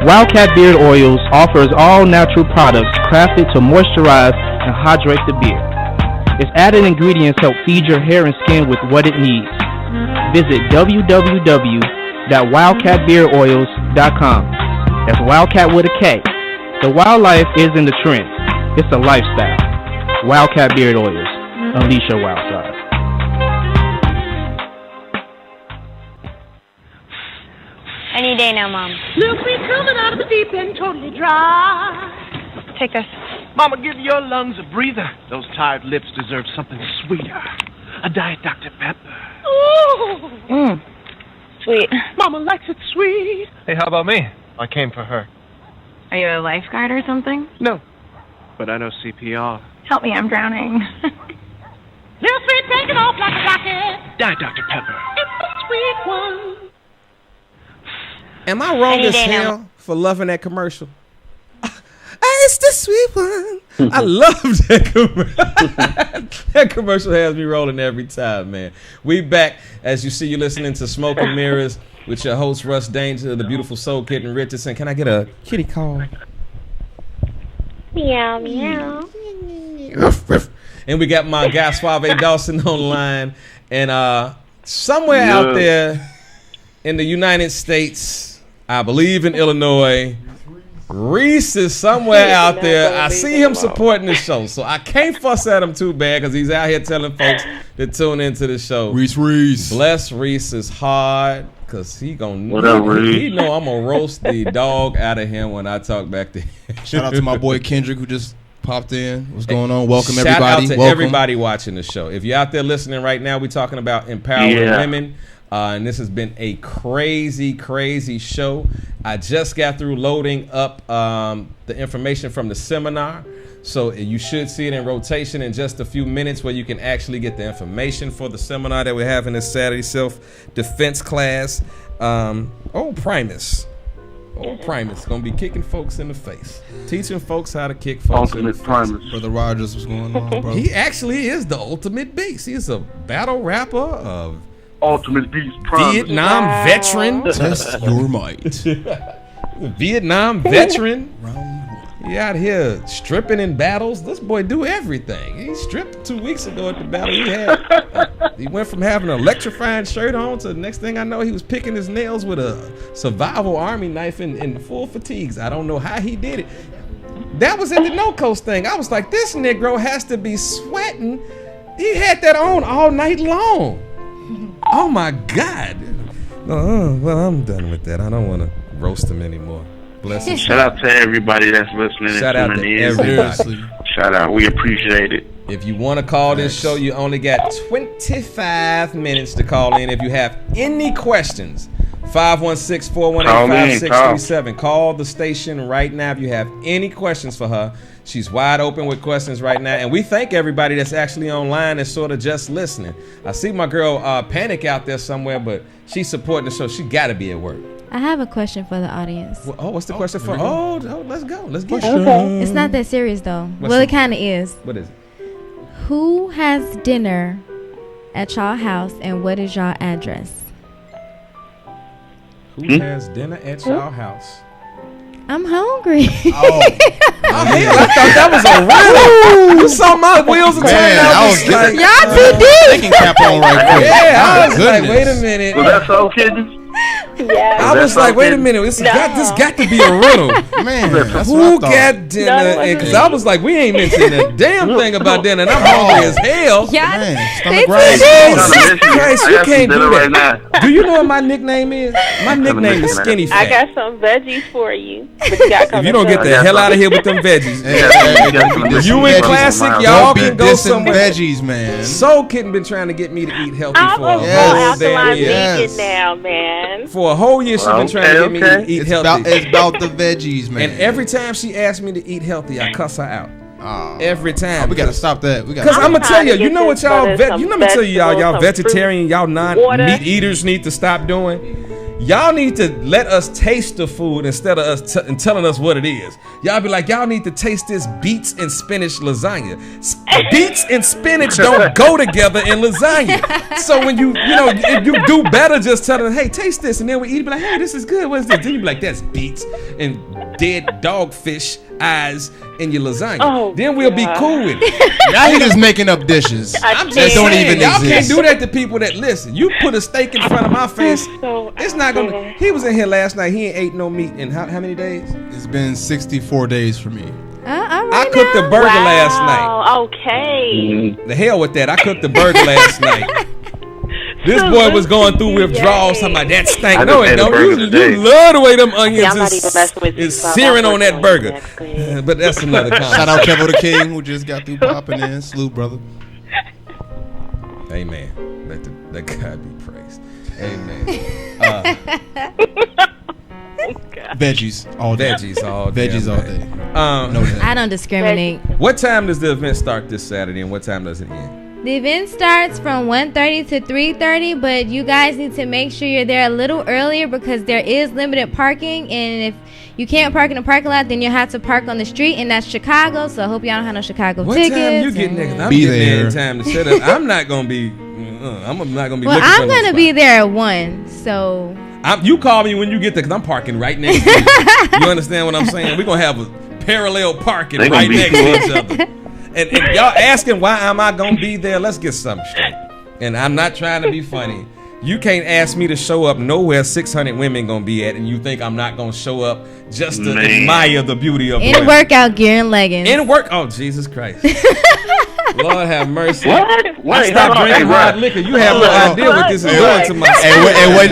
Wildcat Beard Oils offers all natural products crafted to moisturize and hydrate the beard. Its added ingredients help feed your hair and skin with what it needs. Visit www.wildcatbeardoils.com. That's Wildcat with a K. The wildlife is in the trend. It's a lifestyle. Wildcat Beard Oils. Unleash your wild side. Any day now, Mom. Look, we coming out of the deep end totally dry. Take this. Mama, give your lungs a breather. Those tired lips deserve something sweeter. A Diet Dr. Pepper. Ooh. Sweet. Mama likes it sweet. Hey, how about me? I came for her. Are you a lifeguard or something? No, but I know CPR. Help me, I'm drowning. Little sweet taking off like a rocket. Diet Dr. Pepper. It's the sweet one. Am I wrong as hell for loving that commercial? It's the sweet one. I love that commercial. That commercial has me rolling every time, man. We back. As you see, you're listening to Smoke and Mirrors with your host, Rush Danja, the beautiful soul Kitten Richardson. Can I get a kitty call? Meow, meow. And we got my guy, Suave Dawson, online. And somewhere out there in the United States, I believe in Illinois, Reese is somewhere out there. I see him supporting the show, so I can't fuss at him too bad because he's out here telling folks to tune into the show. Reese. Bless Reese's hard because he know I'm gonna roast the dog out of him when I talk back to him. Shout out to my boy Kendrick who just popped in. What's going on? Welcome Shout everybody. Shout out to everybody watching the show. If you're out there listening right now, we're talking about empowering women. And this has been a crazy, crazy show. I just got through loading up the information from the seminar. So you should see it in rotation in just a few minutes where you can actually get the information for the seminar that we're having this Saturday self-defense class. Old Primus. Old Primus gonna be kicking folks in the face, teaching folks how to kick folks in the face. Primus. Brother Rogers, what's going on, bro? He actually is the ultimate beast. He's a battle rapper of Ultimate Beast Primus. Vietnam veteran. Test your might. Vietnam veteran. He out here stripping in battles. This boy do everything. He stripped 2 weeks ago at the battle he had. He went from having an electrifying shirt on to the next thing I know, he was picking his nails with a survival army knife in full fatigues. I don't know how he did it. That was at the No Coast thing. I was like, this Negro has to be sweating. He had that on all night long. Oh my God. Well, I'm done with that. I don't want to roast him anymore. Bless him. Shout out to everybody that's listening. Shout out to everybody. Shout out. We appreciate it. If you want to call this show, you only got 25 minutes to call in. If you have any questions, 516-418-5637. Call the station right now if you have any questions for her. She's wide open with questions right now. And we thank everybody that's actually online and sort of just listening. I see my girl Panic out there somewhere, but she's supporting the show. She got to be at work. I have a question for the audience. What's the question for? Oh, let's go. Let's get it. Okay. It's not that serious, though. It kind of is. What is it? Who has dinner at y'all house, and what is y'all address? Who has dinner at y'all house? I'm hungry. Oh, hell, I thought that was a riddle. You saw my wheels and turned out. Y'all too deep. Thinking cap on right quick. Yeah, I was like, wait a minute. Was that so, Kitten? Yeah. I was like, wait a minute, this got to be a riddle. Man, that's who got dinner? Because I was like, we ain't mentioning a damn thing about dinner, and I'm hungry as hell. Christ, you can't do that. Do you know what my nickname is? My nickname is Skinny Fat. I got some veggies for you. But you gotta come if you don't get the hell out of here with them veggies, you in Classic, y'all can go somewhere. Veggies, man. Soul Kitten been trying to get me to eat healthy I'm for a a whole damn year. vegan now, man. For a whole year, she's been trying to get me to eat healthy. It's about the veggies, man. And every time she asks me to eat healthy, I cuss her out. Every time. We gotta stop that. Because I'm gonna tell you, you know what y'all, y'all vegetarian, y'all non-meat eaters need to stop doing? Y'all need to let us taste the food instead of us telling us what it is. Y'all be like, y'all need to taste this beets and spinach lasagna. Beets and spinach don't go together in lasagna. So when you do better just telling them, hey, taste this. And then we eat, be like, hey, this is good. What is this? Then you be like, that's beets and dead dogfish eyes in your lasagna. Oh, then we'll be cool with it. Now he just making up dishes that don't even y'all exist. Can't do that to people that listen. You put a steak in front of my face, it's not gonna. He was in here last night. He ain't ate no meat in how many days? It's been 64 days for me. I cooked a burger last night. Okay. The hell with that. I cooked a burger last night. This boy was going through withdrawals. Talking about that stank. No, it don't. You love the way them onions is searing on that burger. But that's another conversation. Shout out Kevo the King who just got through popping in. Salute, brother. Amen. Let God be praised. Amen. Veggies all day. Veggies all day. No day. I don't discriminate. What time does the event start this Saturday, and what time does it end? The event starts from 1:30 to 3:30, but you guys need to make sure you're there a little earlier because there is limited parking, and if you can't park in the parking lot, then you'll have to park on the street, and that's Chicago, so I hope y'all don't have no Chicago tickets. What time you getting there? I'm be getting there in time to set up. I'm not going to be Well, looking I'm for going to be there at 1, so... you call me when you get there because I'm parking right next to you. You understand what I'm saying? We're going to have a parallel parking right next to each other. And y'all asking why am I gonna be there? Let's get something straight. And I'm not trying to be funny. You can't ask me to show up nowhere 600 women gonna be at, and you think I'm not gonna show up just to admire the beauty of in workout gear and leggings. Oh, Jesus Christ. Lord have mercy. What? I stopped drinking hard liquor. You have no idea what this is doing to my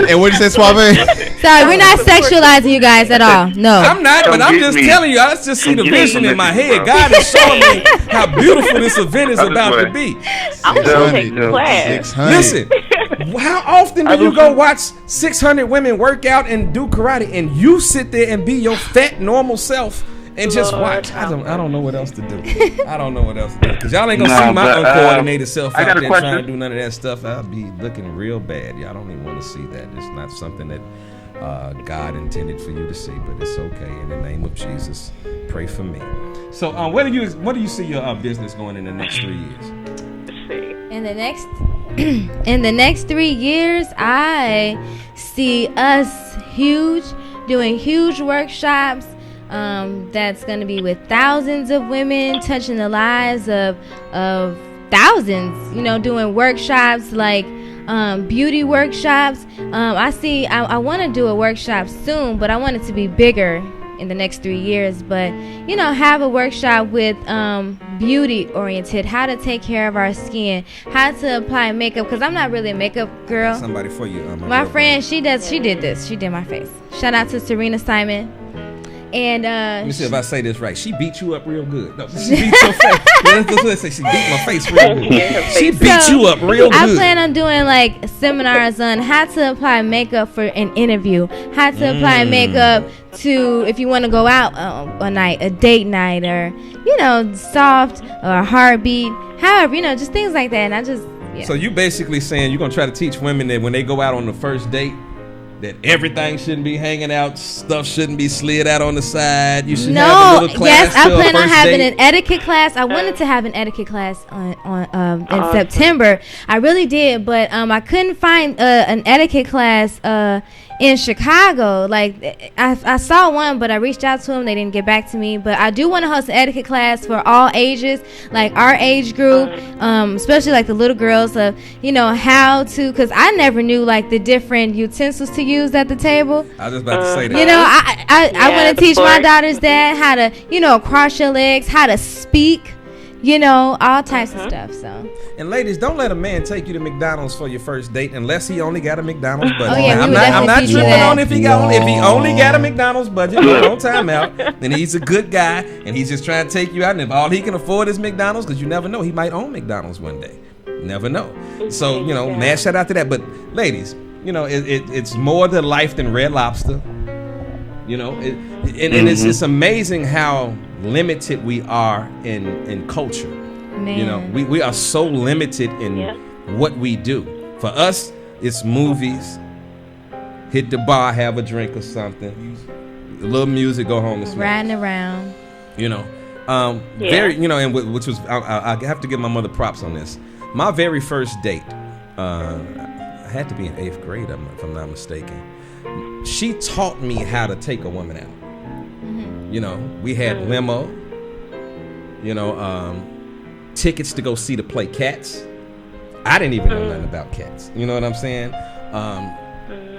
And what you say, Suave? Sorry, we're not sexualizing you guys at all. No. I'm not, but I'm just telling you. I just see the vision in my head. God is showing me how beautiful this event is about to be. I'm going to take the class. Listen, how often do you go watch 600 women work out and do karate, and you sit there and be your fat, normal self And just watch. I don't know what else to do. I don't know what else to do. Because y'all ain't going to see my uncoordinated self out there trying to do none of that stuff. I'll be looking real bad. Y'all don't even want to see that. It's not something that God intended for you to see, but it's okay. In the name of Jesus, pray for me. So where do you see your business going in the next 3 years? In the next 3 years, I see us doing huge workshops. That's going to be with thousands of women, touching the lives of thousands. Doing workshops like beauty workshops. I want to do a workshop soon, but I want it to be bigger in the next 3 years. But have a workshop with beauty oriented, how to take care of our skin, how to apply makeup, because I'm not really a makeup girl. Somebody for you. My friend, she did this. She did my face. Shout out to Serena Simon. And let me see if I say this right. She beat you up real good. No, she beat your face. Let's say she beat my face real good. She beat you up real good. I plan on doing like seminars on how to apply makeup for an interview, how to apply makeup to if you want to go out a night, a date night, or soft or heartbeat, however, just things like that. And I just So you basically saying you're gonna try to teach women that when they go out on the first date, that everything shouldn't be hanging out, stuff shouldn't be slid out on the side. You should have a little class. Yes, I plan on having an etiquette class. I wanted to have an etiquette class in September. I really did, but I couldn't find an etiquette class in Chicago. Like I saw one, but I reached out to them. They didn't get back to me. But I do want to host an etiquette class for all ages, like our age group, especially like the little girls of how to, because I never knew like the different utensils to use at the table. I was just about to say that. I want to teach my daughters that, how to cross your legs, how to speak, all types of stuff. So. And ladies, don't let a man take you to McDonald's for your first date unless he only got a McDonald's budget. Oh, yeah, I'm not tripping on if he only got a McDonald's budget. Don't time out. Then he's a good guy and he's just trying to take you out. And if all he can afford is McDonald's, because you never know, he might own McDonald's one day. Never know. So mad shout out to that. But ladies, it's more to life than Red Lobster. It's amazing how limited we are in culture. Man. We are so limited in what we do. For us, it's movies, hit the bar, have a drink or something, a little music, go home and smash. Riding around. Very, and which was, I have to give my mother props on this. My very first date, I had to be in 8th grade, if I'm not mistaken. She taught me how to take a woman out. We had limo, tickets to go see the play Cats. I didn't even know nothing about cats. You know what I'm saying?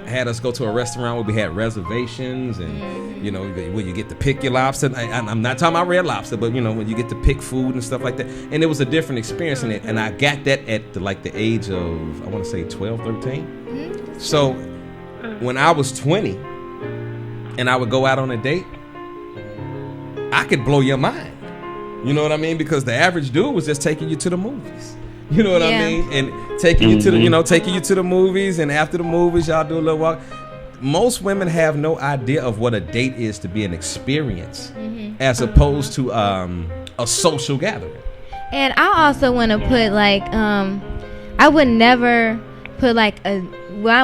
Had us go to a restaurant where we had reservations, and where you get to pick your lobster. I'm not talking about Red Lobster, but when you get to pick food and stuff like that. And it was a different experience in it. And I got that at the age of, I want to say 12, 13. So when I was 20 and I would go out on a date, I could blow your mind. You know what I mean? Because the average dude was just taking you to the movies. You know what I mean? And taking you to the movies, and after the movies, y'all do a little walk. Most women have no idea of what a date is to be an experience, as opposed to a social gathering. And I also want to put I would never put I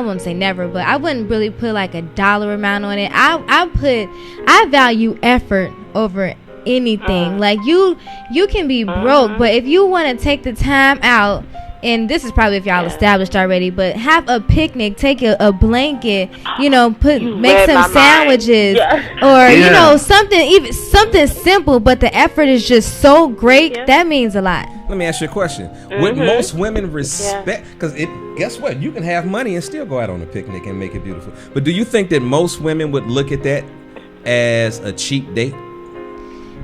won't say never, but I wouldn't really put a dollar amount on it. I value effort over anything. You can be broke, but if you want to take the time out, and this is probably if y'all established already, but have a picnic, take a blanket, make some sandwiches, or something simple, but the effort is just so great, that means a lot. Let me ask you a question. Would most women respect, because guess what, you can have money and still go out on a picnic and make it beautiful, but do you think that most women would look at that as a cheap date?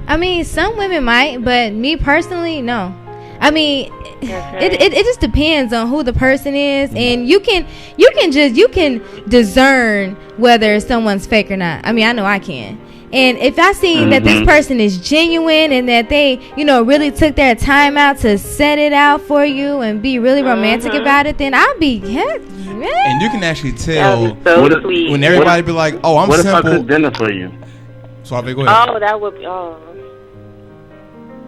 I mean, some women might, but me personally, no. I mean, it just depends on who the person is, and you can discern whether someone's fake or not. I mean, I know I can. And if I see that this person is genuine and that they, really took their time out to set it out for you and be really romantic about it, then I'll be And you can actually tell when everybody be like, "Oh, I'm what simple." What if I cook dinner for you? Suave, go ahead. Oh, that would be. Oh.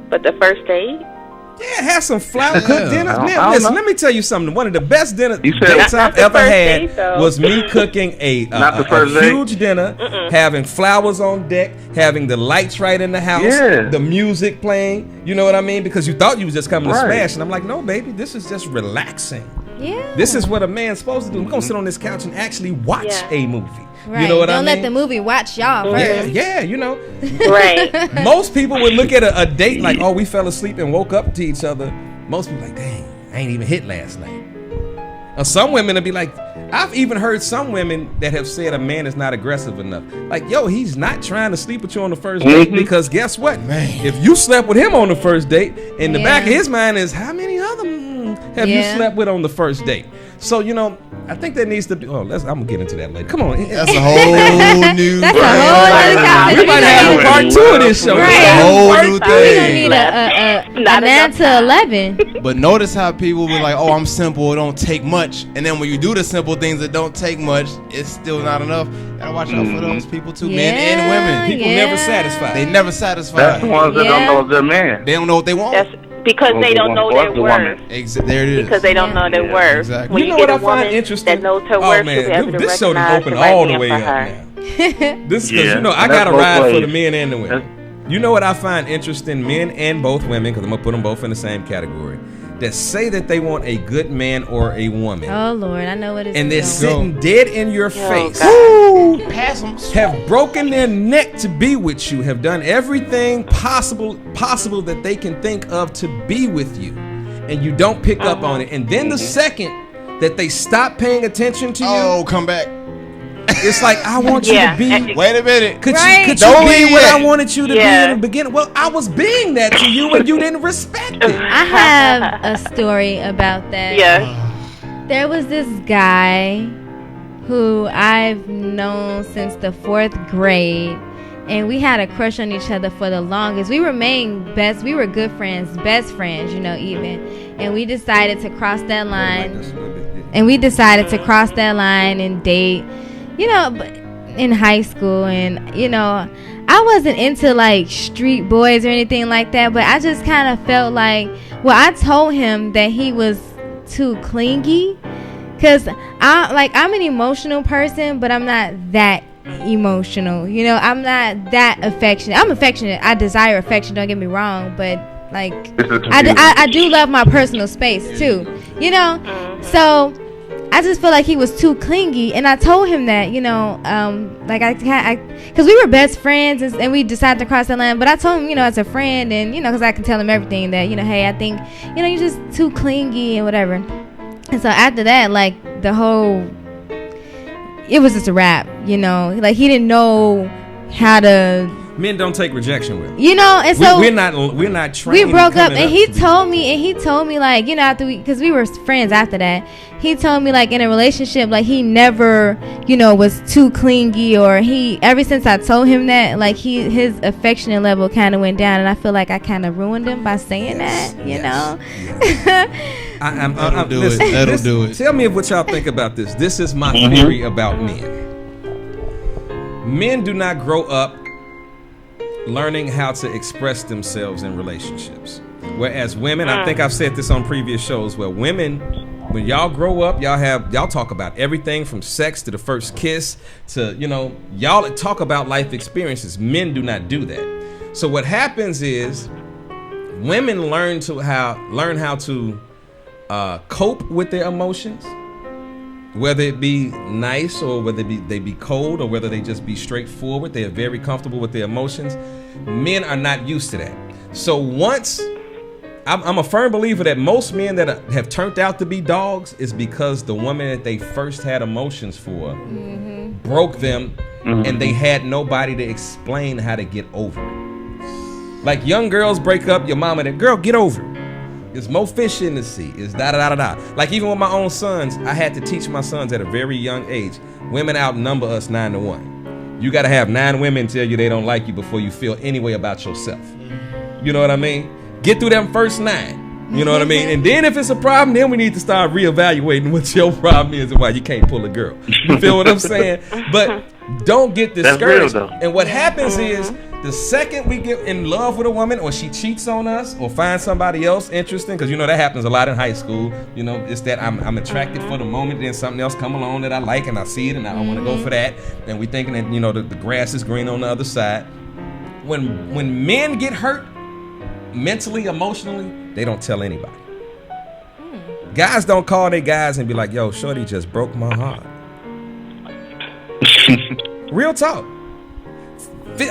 But the first date? Yeah, have some flour, Yeah. cook dinners. I Man, don't listen, know. let me tell you something. One of the best dates Not I've the ever first had date, though. was me cooking Not the first a date? huge dinner, having flowers on deck, having the lights right in the house, Yeah. the music playing. You know what I mean? Because you thought you was just coming to Right. smash, and I'm like, no, baby, this is just relaxing. Yeah. This is what a man's supposed to do. We're gonna sit on this couch and actually watch a movie. Right. You know what Don't I mean? let the movie watch y'all Yeah, first. yeah, you know. Right. Most people would look at a date like, oh, we fell asleep and woke up to each other. Most people like, dang, I ain't even hit last night. Or some women would be like, I've even heard some women that have said a man is not aggressive enough. Like, yo, he's not trying to sleep with you on the first date because guess what? Man. If you slept with him on the first date, in the back of his mind is, how many other have you slept with on the first date? So, you know, I think that needs to be. Oh, I'm gonna get into that later. Come on, That's a whole new. That's a whole other conversation. We might have a part 2 of this show. Right. That's a whole new We don't thing. need a 9 to 11. But notice how people be like, "Oh, I'm simple. It don't take much." And then when you do the simple things that don't take much, it's still not enough. Gotta watch out for those people too, men and women. People never satisfied. They never satisfied. That's the ones that don't know a good man. They don't know what they want. That's because they don't know their worth. There it is. Because they don't know their worth. Exactly. When You you, know get what a I find woman interesting? that knows her Oh, worth, man, she'll be able to this show done recognize opened the right all the man way for up her. now. This because Yeah, you know I and that's got a both ride for ways. the men and the women. You know what I find interesting? Men and both women, because I'm gonna put them both in the same category, that say that they want a good man or a woman, Oh Lord, I know what it's. and they're doing. sitting dead in your face. Pass them. Have broken their neck to be with you, have done everything possible that they can think of to be with you, and you don't pick up on it. And then the second that they stop paying attention to you, come back. It's like, I want you to be. Wait a minute. Could Right. you Don't be leave what yet. I wanted you to be Yeah. in the beginning? Well, I was being that to you, and you didn't respect it. I have a story about that. Yes. There was this guy who I've known since the 4th grade, and we had a crush on each other for the longest. We remained best. We were good friends, best friends, you know, even. And we decided to cross that line. And we decided to cross that line and date, you know, in high school. And, you know, I wasn't into like street boys or anything like that, but I just kind of felt like, well, I told him that he was too clingy, because I'm an emotional person, but I'm not that emotional, you know. I'm not that affectionate. I'm affectionate. I desire affection, don't get me wrong, but like I do love my personal space too, you know. So I just feel like he was too clingy, and I told him that, you know, because we were best friends, and we decided to cross the line. But I told him, you know, as a friend, and you know, because I can tell him everything, that, you know, hey, I think, you know, you're just too clingy and whatever. And so after that, like, it was just a wrap, you know. Like, he didn't know how to. Men don't take rejection well. You know, and so we're not trained. We broke up, and he told me, like, you know, after because we were friends after that, he told me, like, in a relationship, like, he never, you know, was too clingy, or ever since I told him that, like, his affectionate level kind of went down, and I feel like I kind of ruined him by saying that, you know. That'll do listen, it. That'll do it. Tell me what y'all think about this. This is my theory about men. Men do not grow up learning how to express themselves in relationships. Whereas women, I think I've said this on previous shows, where women, when y'all grow up, y'all talk about everything from sex to the first kiss to, you know, y'all talk about life experiences. Men do not do that. So what happens is women learn how to cope with their emotions, whether it be nice or whether they be cold or whether they just be straightforward. They are very comfortable with their emotions. Men are not used to that. So once, I'm a firm believer that most men that have turned out to be dogs is because the woman that they first had emotions for broke them, and they had nobody to explain how to get over it. Like, young girls break up, your mama, that girl, get over it. There's more fish in the sea. It's da-da-da-da-da. Like, even with my own sons, I had to teach my sons at a very young age, women outnumber us 9-1. You got to have 9 women tell you they don't like you before you feel any way about yourself. You know what I mean? Get through them first 9. You know what I mean? And then if it's a problem, then we need to start reevaluating what your problem is and why you can't pull a girl. You feel what I'm saying? But don't get That's real, discouraged. though. And what happens is the second we get in love with a woman, or she cheats on us, or finds somebody else interesting, because that happens a lot in high school. It's that I'm attracted for the moment, then something else come along that I like, and I see it, and I want to go for that. And we thinking that the grass is green on the other side. When men get hurt, mentally, emotionally, they don't tell anybody. Guys don't call their guys and be like, yo, shorty just broke my heart. Real talk.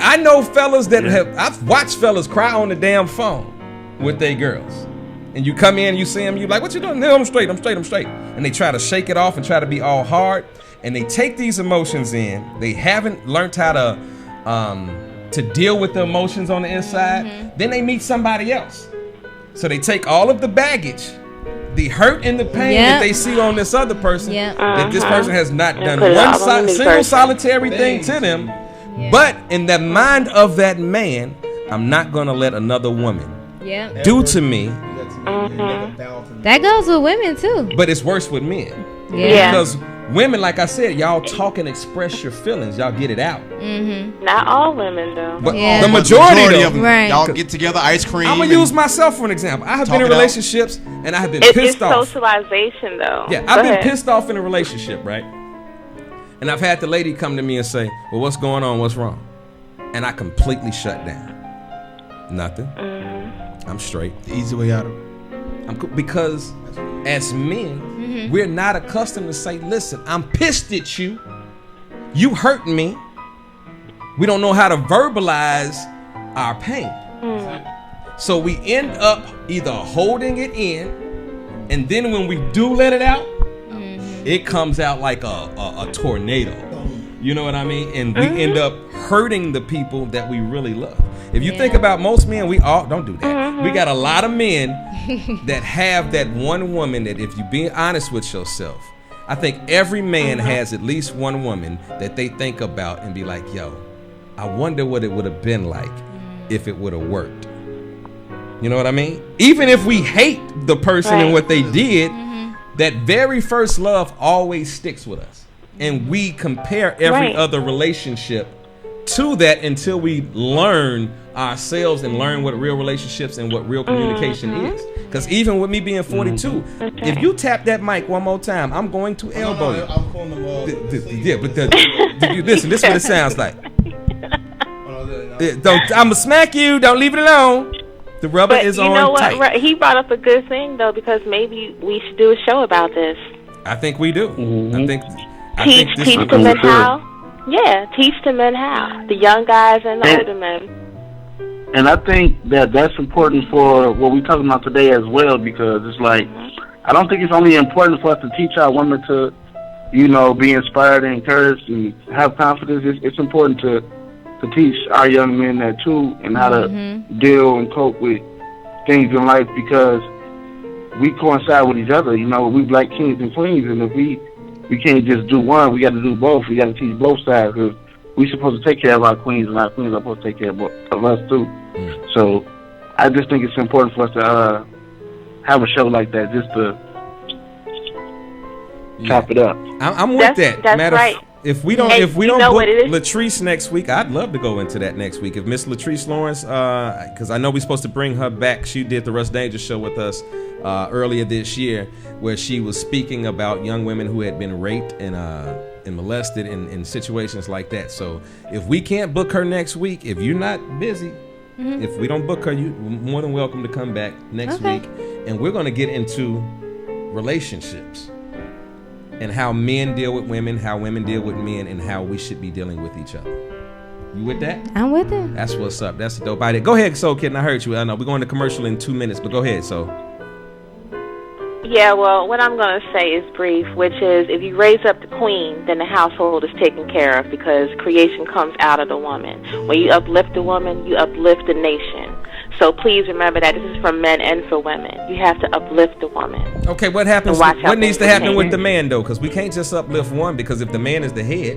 I know fellas that I've watched fellas cry on the damn phone with their girls. And you come in, you see them, you like, what you doing? No, I'm straight. And they try to shake it off and try to be all hard. And they take these emotions in. They haven't learned how to deal with the emotions on the inside. Then they meet somebody else. So they take all of the baggage, the hurt and the pain that they see on this other person, that this person has not done one single solitary thing to them. But in the mind of that man, I'm not going to let another woman do to me. That goes with women too. But it's worse with men. Because women, like I said, y'all talk and express your feelings. Y'all get it out. Not all women, though. But the majority of them. Right. Y'all get together, ice cream. I'm going to use myself for an example. I have been in relationships and I have been pissed off. It's socialization, though. Yeah, I've been pissed off in a relationship, right? And I've had the lady come to me and say, well, what's going on? What's wrong? And I completely shut down. Nothing. I'm straight. The easy way out of it. Because as men, we're not accustomed to say, listen, I'm pissed at you. You hurt me. We don't know how to verbalize our pain. So we end up either holding it in, and then when we do let it out, it comes out like a tornado. You know what I mean? And we end up hurting the people that we really love. If you think about most men, we all don't do that. We got a lot of men that have that one woman that, if you be honest with yourself, I think every man has at least one woman that they think about and be like, yo, I wonder what it would have been like if it would have worked. You know what I mean? Even if we hate the person and what they did, that very first love always sticks with us. And we compare every other relationship to that until we learn ourselves and learn what real relationships and what real communication is. Because even with me being 42, if you tap that mic one more time, I'm going to elbow you. I'm calling them Yeah, but listen, this is what it sounds like. I'ma smack you. Don't leave it alone. The rubber is on tight. You know what? Right. He brought up a good thing though, because maybe we should do a show about this. I think we do. I think teach the men how. Yeah, teach the men how. The young guys and the older men. And I think that's important for what we're talking about today as well, because it's like, I don't think it's only important for us to teach our women to, be inspired and encouraged and have confidence. It's important to teach our young men that too, and how to deal and cope with things in life, because we coincide with each other. We black kings and queens, and if we can't just do one, we got to do both. We got to teach both sides, because we're supposed to take care of our queens, and our queens are supposed to take care of us too. So I just think it's important for us to have a show like that, just to chop it up. I'm with that. That's right. If we don't book Latrice next week, I'd love to go into that next week. If Miss Latrice Lawrence, because I know we're supposed to bring her back. She did the Rush Danja show with us earlier this year, where she was speaking about young women who had been raped and molested in situations like that. So if we can't book her next week, if you're not busy, if we don't book her, you're more than welcome to come back next week. And we're going to get into relationships and how men deal with women, how women deal with men, and how we should be dealing with each other. You with that? I'm with it. That's what's up. That's a dope idea. Go ahead, Soul Kitten. I heard you. I know we're going to commercial in 2 minutes, but go ahead, Soul. Yeah, well, what I'm going to say is brief, which is, if you raise up the queen, then the household is taken care of, because creation comes out of the woman. When you uplift the woman, you uplift the nation. So please remember that this is for men and for women. You have to uplift the woman. Okay, what happens? What needs to happen with the man, though? Because we can't just uplift one, because if the man is the head.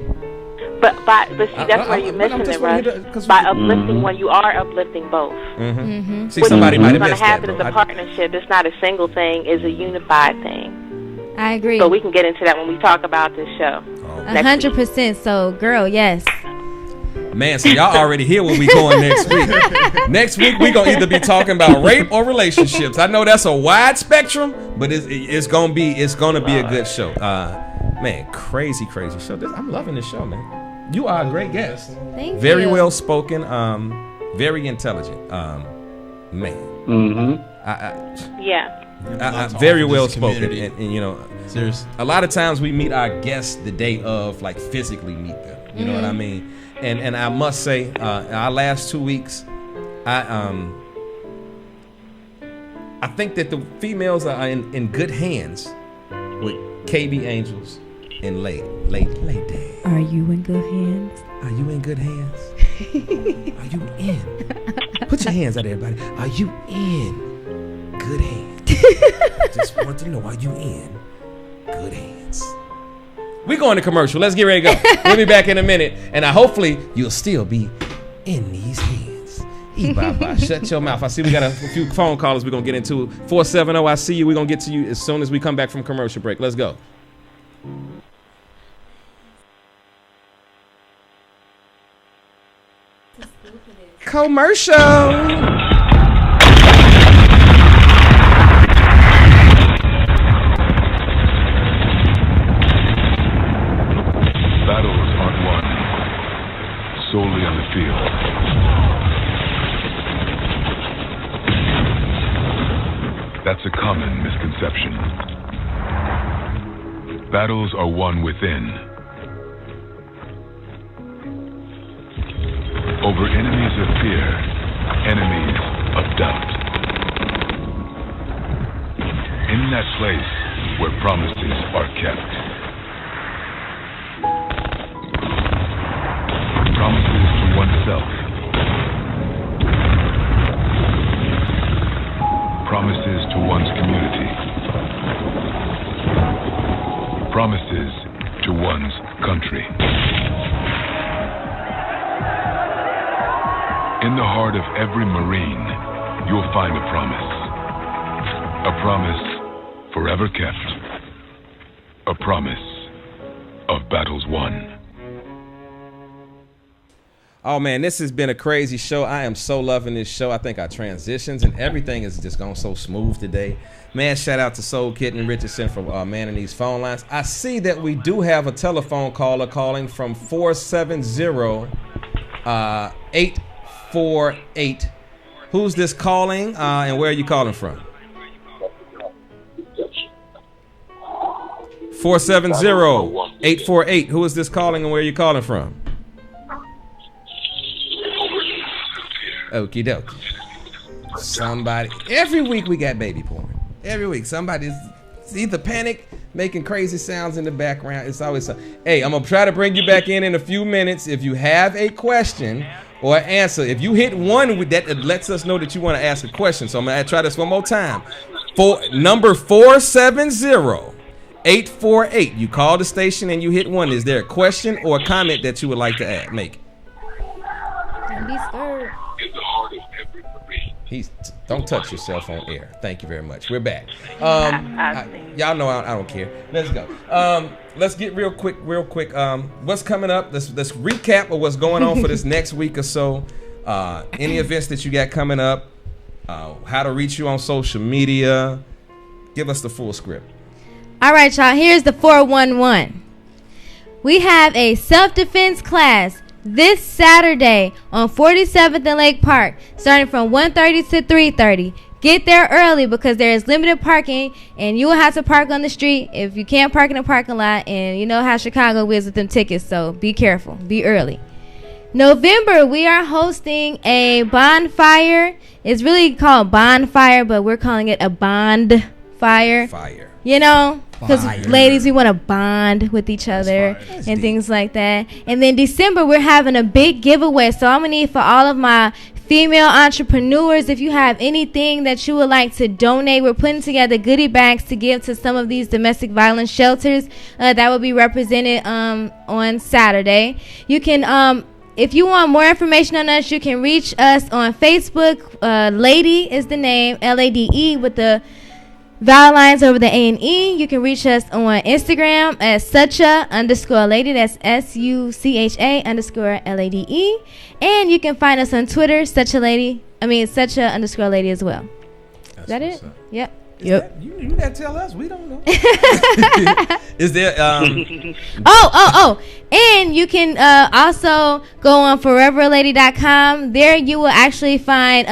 But see, that's where you're missing it, Rush. By uplifting one, you are uplifting both. See, somebody might have missed that. What's going to happen is a partnership. It's not a single thing. It's a unified thing. I agree. So we can get into that when we talk about this show. All next week. 100%. So, girl, yes. Man, so y'all already hear where we going next week. Next week we gonna either be talking about rape or relationships. I know that's a wide spectrum, but it's gonna be a good show. Man, crazy show. I'm loving this show, man. You are a great guest. Thank Very you. well spoken. Very intelligent. Man. Mm-hmm. Very well spoken, and you know, seriously, a lot of times we meet our guests the day of, like physically meet them. You know what I mean? And I must say, our last 2 weeks, I think that the females are in good hands with KB Angels and Lade. Are you in good hands? Are you in good hands? Are you in? Put your hands out, everybody. Are you in good hands? Just want to know, are you in good hands? We going to commercial. Let's get ready to go. We'll be back in a minute, and hopefully you'll still be in these hands. Bye. Shut your mouth. I see we got a few phone callers we're going to get into. 470, I see you. We're going to get to you as soon as we come back from commercial break. Let's go. Commercial. Battles aren't won solely on the field. That's a common misconception. Battles are won within. Over enemies of fear, enemies of doubt. In that place where promises are kept. Promises to oneself. Promises to one's community. Promises to one's country. In the heart of every Marine, you'll find a promise. A promise forever kept. A promise of battles won. Oh man, this has been a crazy show. I am so loving this show. I think our transitions and everything is just going so smooth today. Man, shout out to Soul Kitten Richardson for manning these phone lines. I see that we do have a telephone caller calling from 470-848. Who's this calling and where are you calling from? 470-848. Who is this calling and where are you calling from? Okie dokie. Somebody. Every week we got baby porn. Every week somebody's either panic, making crazy sounds in the background. It's always hey, I'm gonna try to bring you back in a few minutes. If you have a question or an answer, if you hit one with that, it lets us know that you want to ask a question. So I'm gonna try this one more time. Number 470-848. You call the station and you hit one. Is there a question or a comment that you would like to make? Don't be scared. Don't touch yourself on air. Thank you very much. We're back. Y'all know I don't care. Let's go. Let's get real quick. What's coming up? Let's recap of what's going on for this next week or so. Any events that you got coming up? How to reach you on social media? Give us the full script. All right, y'all. Here's the 411. We have a self-defense class this Saturday on 47th and Lake Park, starting from 1:30 to 3:30. Get there early because there is limited parking, and you will have to park on the street if you can't park in the parking lot. And you know how Chicago is with them tickets, so be careful. Be early. November, we are hosting a bonfire. It's really called bonfire, but we're calling it a bond fire. Fire. You know, because ladies, we want to bond with each other and things like that. And then December, we're having a big giveaway. So I'm going to need for all of my female entrepreneurs, if you have anything that you would like to donate, we're putting together goodie bags to give to some of these domestic violence shelters that will be represented on Saturday. You can, if you want more information on us, you can reach us on Facebook. Lade is the name, Lade with the vowel lines over the A and E. You can reach us on Instagram at sucha_lady. That's SUCHA_LADE. And you can find us on Twitter, sucha_lady as well. Is that it? Yep. Yep. You gotta tell us. We don't know. Is there? And you can also go on foreverlady.com. There you will actually find,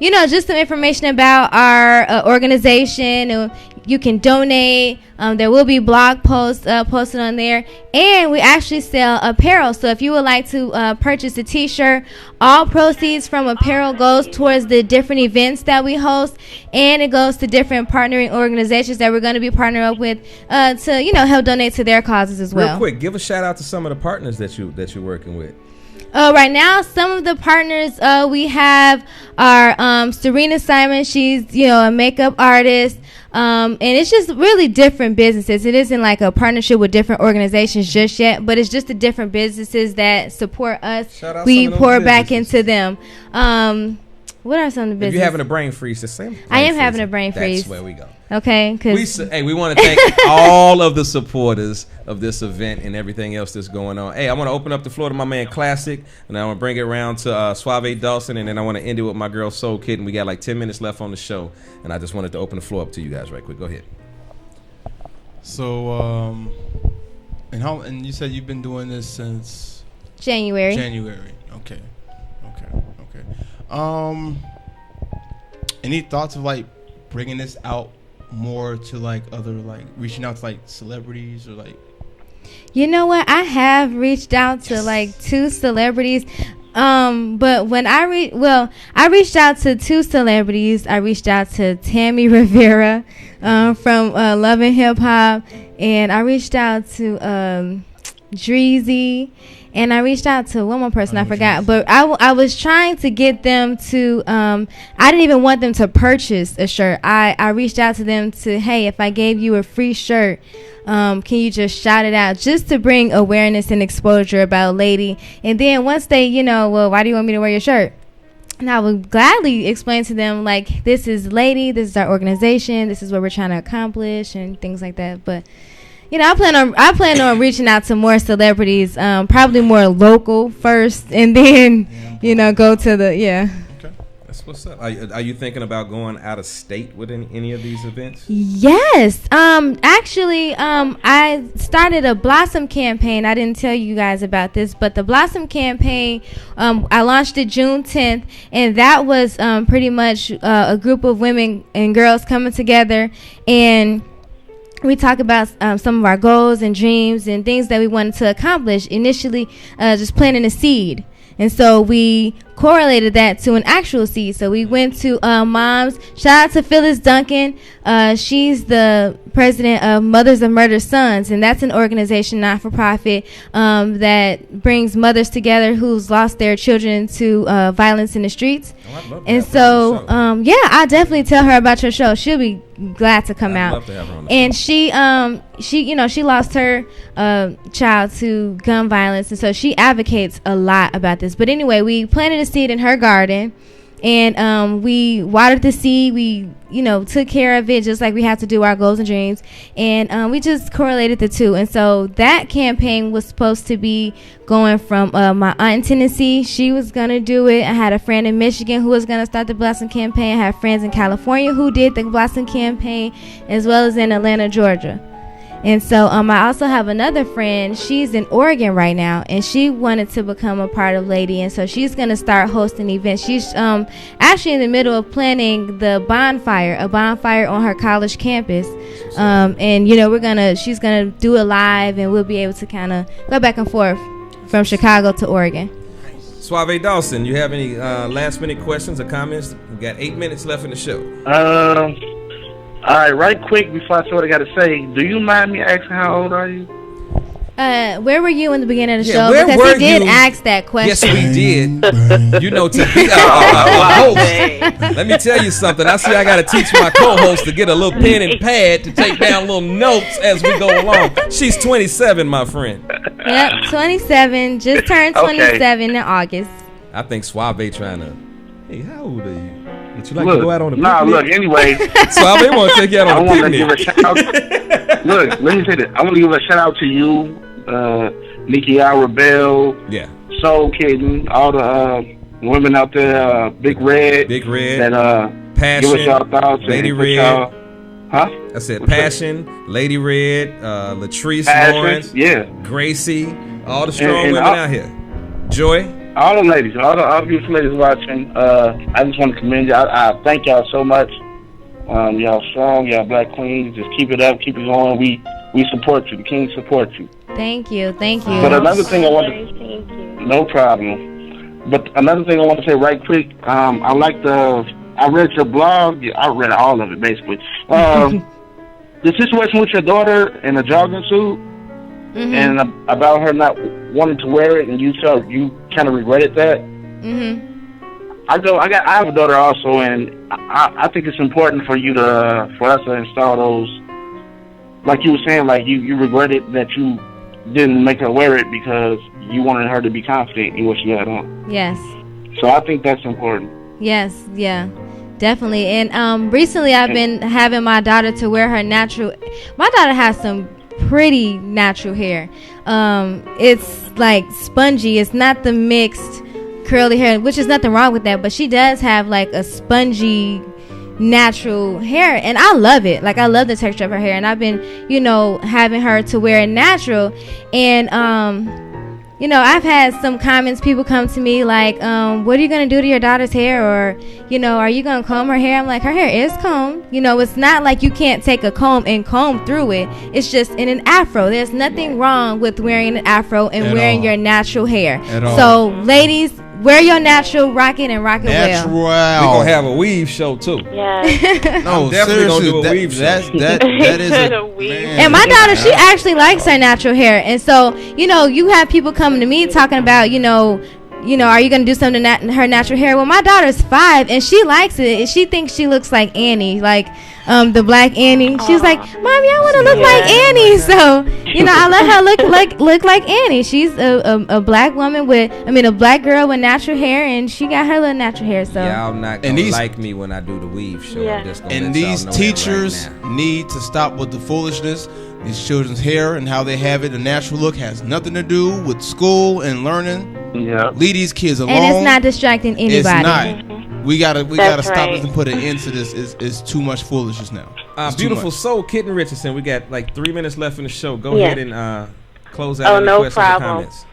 just some information about our organization. You can donate. There will be blog posts posted on there. And we actually sell apparel. So if you would like to purchase a t-shirt, all proceeds from apparel goes towards the different events that we host. And it goes to different partnering organizations that we're going to be partnering up with to, help donate to their causes as well. Real quick, give a shout out to some of the partners that you're working with. Right now, some of the partners we have are Serena Simon. She's, a makeup artist. And it's just really different businesses. It isn't like a partnership with different organizations just yet, but it's just the different businesses that support us. We pour back into them. What are some of the businesses? If you're having a brain freeze, the same. I am having a brain freeze. That's where we go. Okay. We want to thank all of the supporters of this event and everything else that's going on. Hey, I want to open up the floor to my man Classic, and I want to bring it around to Suave Dawson, and then I want to end it with my girl Soul Kitten. We got like 10 minutes left on the show, and I just wanted to open the floor up to you guys right quick. Go ahead. So, and you said you've been doing this since January. Okay. Any thoughts of like bringing this out more to like other, like reaching out to like celebrities or like? You know what? I have reached out to like 2 celebrities. But when I reached out to 2 celebrities. I reached out to Tammy Rivera from Love and Hip Hop, and I reached out to Dreezy, and I reached out to one more person. I forgot, but I was trying to get them to. I didn't even want them to purchase a shirt. I reached out to them to, hey, if I gave you a free shirt, can you just shout it out just to bring awareness and exposure about Lady? And then once they, well, why do you want me to wear your shirt? And I would gladly explain to them, like, this is Lady, this is our organization, this is what we're trying to accomplish, and things like that. But I plan on reaching out to more celebrities, probably more local first, and then go to the Okay, that's what's up. Are you thinking about going out of state with any of these events? Yes. Actually, I started a Blossom campaign. I didn't tell you guys about this, but the Blossom campaign, I launched it June 10th, and that was pretty much a group of women and girls coming together, and we talk about some of our goals and dreams and things that we wanted to accomplish. Initially, just planting a seed. And so we correlated that to an actual seed. So we went to moms. Shout out to Phyllis Duncan. She's the president of Mothers of Murdered Sons, and that's an organization, not-for-profit, that brings mothers together who's lost their children to violence in the streets. And so, I definitely tell her about your show. She'll be glad to come out. Love to have her on the and show. she lost her child to gun violence, and so she advocates a lot about this. But anyway, we planted a seed in her garden, and we watered the seed. We took care of it just like we have to do our goals and dreams, and we just correlated the two. And so that campaign was supposed to be going from my aunt in Tennessee. She was gonna do it. I had a friend in Michigan who was gonna start the Blossom campaign. I had friends in California who did the Blossom campaign, as well as in Atlanta, Georgia. And so I also have another friend. She's in Oregon right now, and she wanted to become a part of Lady, and so she's going to start hosting events. She's actually in the middle of planning a bonfire on her college campus. And she's going to do it live, and we'll be able to kind of go back and forth from Chicago to Oregon. Suave Dawson, you have any last minute questions or comments? We've got 8 minutes left in the show. All right, right quick before I say what I got to say, do you mind me asking how old are you? Where were you in the beginning of the show? Because he did ask that question. Yes, we did. To be a host, let me tell you something. I see I got to teach my co-host to get a little pen and pad to take down little notes as we go along. She's 27, my friend. Yep, 27. Just turned 27 in August. I think Suave trying to, hey, how old are you? Would you like to go out on a picnic? Look, anyway. So I may want to take you out on a picnic. I want to give a shout out. Look, let me say this. I want to give a shout out to you, Nikki Rebel, Soul Kitten, all the women out there, Big Red. That Passion, give us y'all thoughts. Lady Red. Huh? I said Passion, Lady Red, Latrice Lawrence, Gracie, all the strong women out here. Joy. All the ladies, all the beautiful ladies watching. I just want to commend you. I thank y'all so much. Y'all strong, y'all black queens. Just keep it up, keep it going. We support you. The King supports you. Thank you. But another thing I want to, no problem. But another thing I want to say right quick. I read your blog. I read all of it basically. The situation with your daughter in a jogging suit. And about her not wanting to wear it, and you kind of regretted that. I have a daughter also, and I think it's important for us to install those. Like you were saying, like you regretted that you didn't make her wear it because you wanted her to be confident in what she had on. Yes. So I think that's important. Yes. Yeah. Definitely. And recently I've been having my daughter to wear her natural. My daughter has some pretty natural hair. It's like spongy. It's not the mixed curly hair, which is nothing wrong with that, but she does have like a spongy natural hair, and I love it. Like, I love the texture of her hair, and I've been having her to wear it natural. And I've had some comments, people come to me like, what are you going to do to your daughter's hair? Or, are you going to comb her hair? I'm like, her hair is combed. It's not like you can't take a comb and comb through it. It's just in an afro. There's nothing wrong with wearing an afro and wearing your natural hair. So, ladies, wear your natural, rock it and rock it well. We're going to have a weave show, too. Yeah. No, definitely going to do a weave show. That is a weave. And my daughter, she actually likes her natural hair. And so, you have people coming to me talking about, are you going to do something to her natural hair? Well, my daughter's 5, and she likes it. She thinks she looks like Annie, like the black Annie. She's like, Mommy, I want to look like Annie. So, I let her look like Annie. She's a black woman a black girl with natural hair, and she got her little natural hair. So y'all not going to like me when I do the weave show. Yeah. I'm just gonna And let these y'all know teachers that right need to stop with the foolishness. These children's hair and how they have it, the natural look, has nothing to do with school and learning. Yeah. Leave these kids alone. And it's not distracting anybody. It's not. We gotta stop right. this and put an end to this. It's too much foolishness now. Beautiful soul, Kitten Richardson. We got like 3 minutes left in the show. Go Yes. ahead and close out any no questions or problem. comments.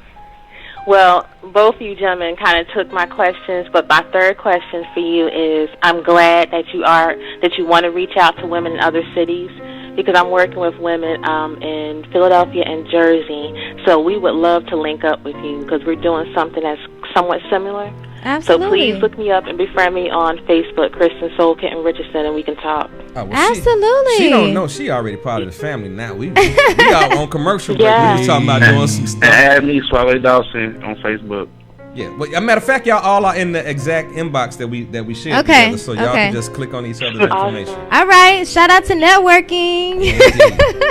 Well, both of you gentlemen kind of took my questions, but my third question for you is, I'm glad that you want to reach out to women in other cities, because I'm working with women in Philadelphia and Jersey. So we would love to link up with you, because we're doing something that's somewhat similar. Absolutely. So please look me up and befriend me on Facebook, Kristen Soul Kitten Richardson, and we can talk. Oh, well, Absolutely. She don't know. She already part of the family now. We out on commercial break. We was talking about doing some stuff. Add me, Suave Dawson, on Facebook. Yeah, but a matter of fact, y'all all are in the exact inbox that we shared Okay, together, so y'all can just click on each other's information. All right. Shout out to networking.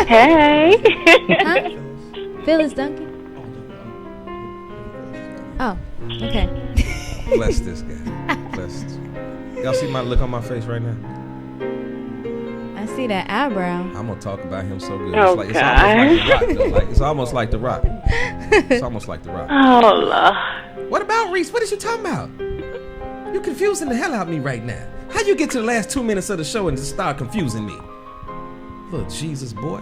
Hey. Huh? Phyllis Duncan. Oh, okay. Bless this guy. Bless. Y'all see my look on my face right now? I see that eyebrow. I'm gonna talk about him so good. Oh, It's almost like The Rock, though. It's almost like The Rock. Oh, Lord. What about Reese? What is you talking about? You're confusing the hell out of me right now. How you get to the last 2 minutes of the show and just start confusing me? Look, Jesus, boy.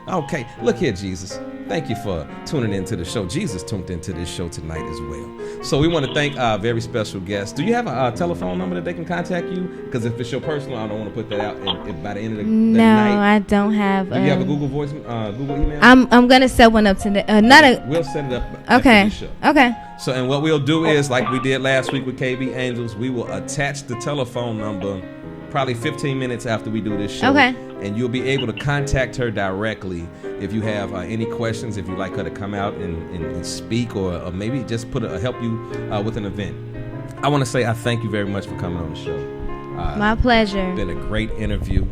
Okay, look here, Jesus. Thank you for tuning into the show. Jesus tuned into this show tonight as well. So we want to thank our very special guest. Do you have a telephone number that they can contact you? Because if it's your personal, I don't want to put that out. And by the end of the night, No, I don't have. Do you have a Google voice, Google email? I'm gonna set one up today. We'll set it up. Okay. After the show. Okay. So, and what we'll do is, like we did last week with KB Angels, we will attach the telephone number probably 15 minutes after we do this show. Okay. And you'll be able to contact her directly if you have any questions, if you'd like her to come out and speak, or maybe just help you with an event. I want to say I thank you very much for coming on the show. My pleasure. It's been a great interview.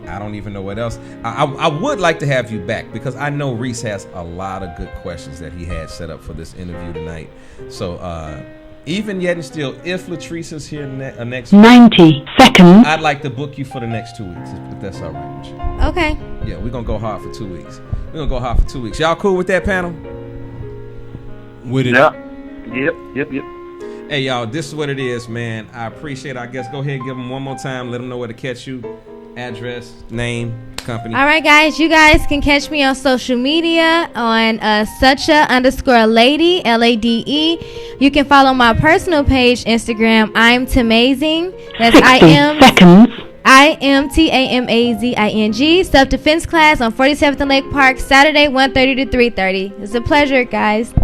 I don't even know what else. I would like to have you back, because I know Reese has a lot of good questions that he had set up for this interview tonight. So Even yet and still, if Latrice's here next week, 90 seconds. I'd like to book you for the next 2 weeks, if that's all right with you. Okay. Yeah, we're going to go hard for 2 weeks. Y'all cool with that, panel? With it. Yep. Hey, y'all, this is what it is, man. I appreciate it. I guess go ahead and give them one more time. Let them know where to catch you. Address, name, company. All right, guys. You guys can catch me on social media on sucha_lady, Lade. You can follow my personal page, Instagram. I'm Tamazing. That's 60 seconds. IMTAMAZING. Self-defense class on 47th and Lake Park, Saturday, 1:30 to 3:30. It's a pleasure, guys.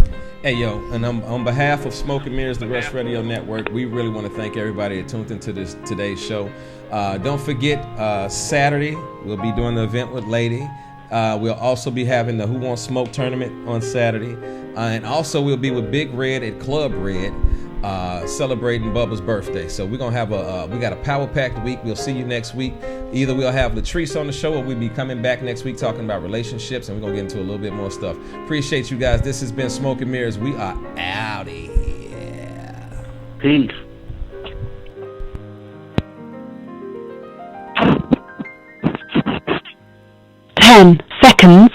Hey, yo, and on behalf of Smoke and Mirrors, the Rush Radio Network, we really want to thank everybody that tuned into today's show. Don't forget, Saturday, we'll be doing the event with Lade. We'll also be having the Who Wants Smoke tournament on Saturday. And also, we'll be with Big Red at Club Red, celebrating Bubba's birthday. So we're going to have we got a power-packed week. We'll see you next week. Either we'll have Latrice on the show or we'll be coming back next week talking about relationships, and we're going to get into a little bit more stuff. Appreciate you guys. This has been Smoke and Mirrors. We are out of here. Peace. Ten seconds.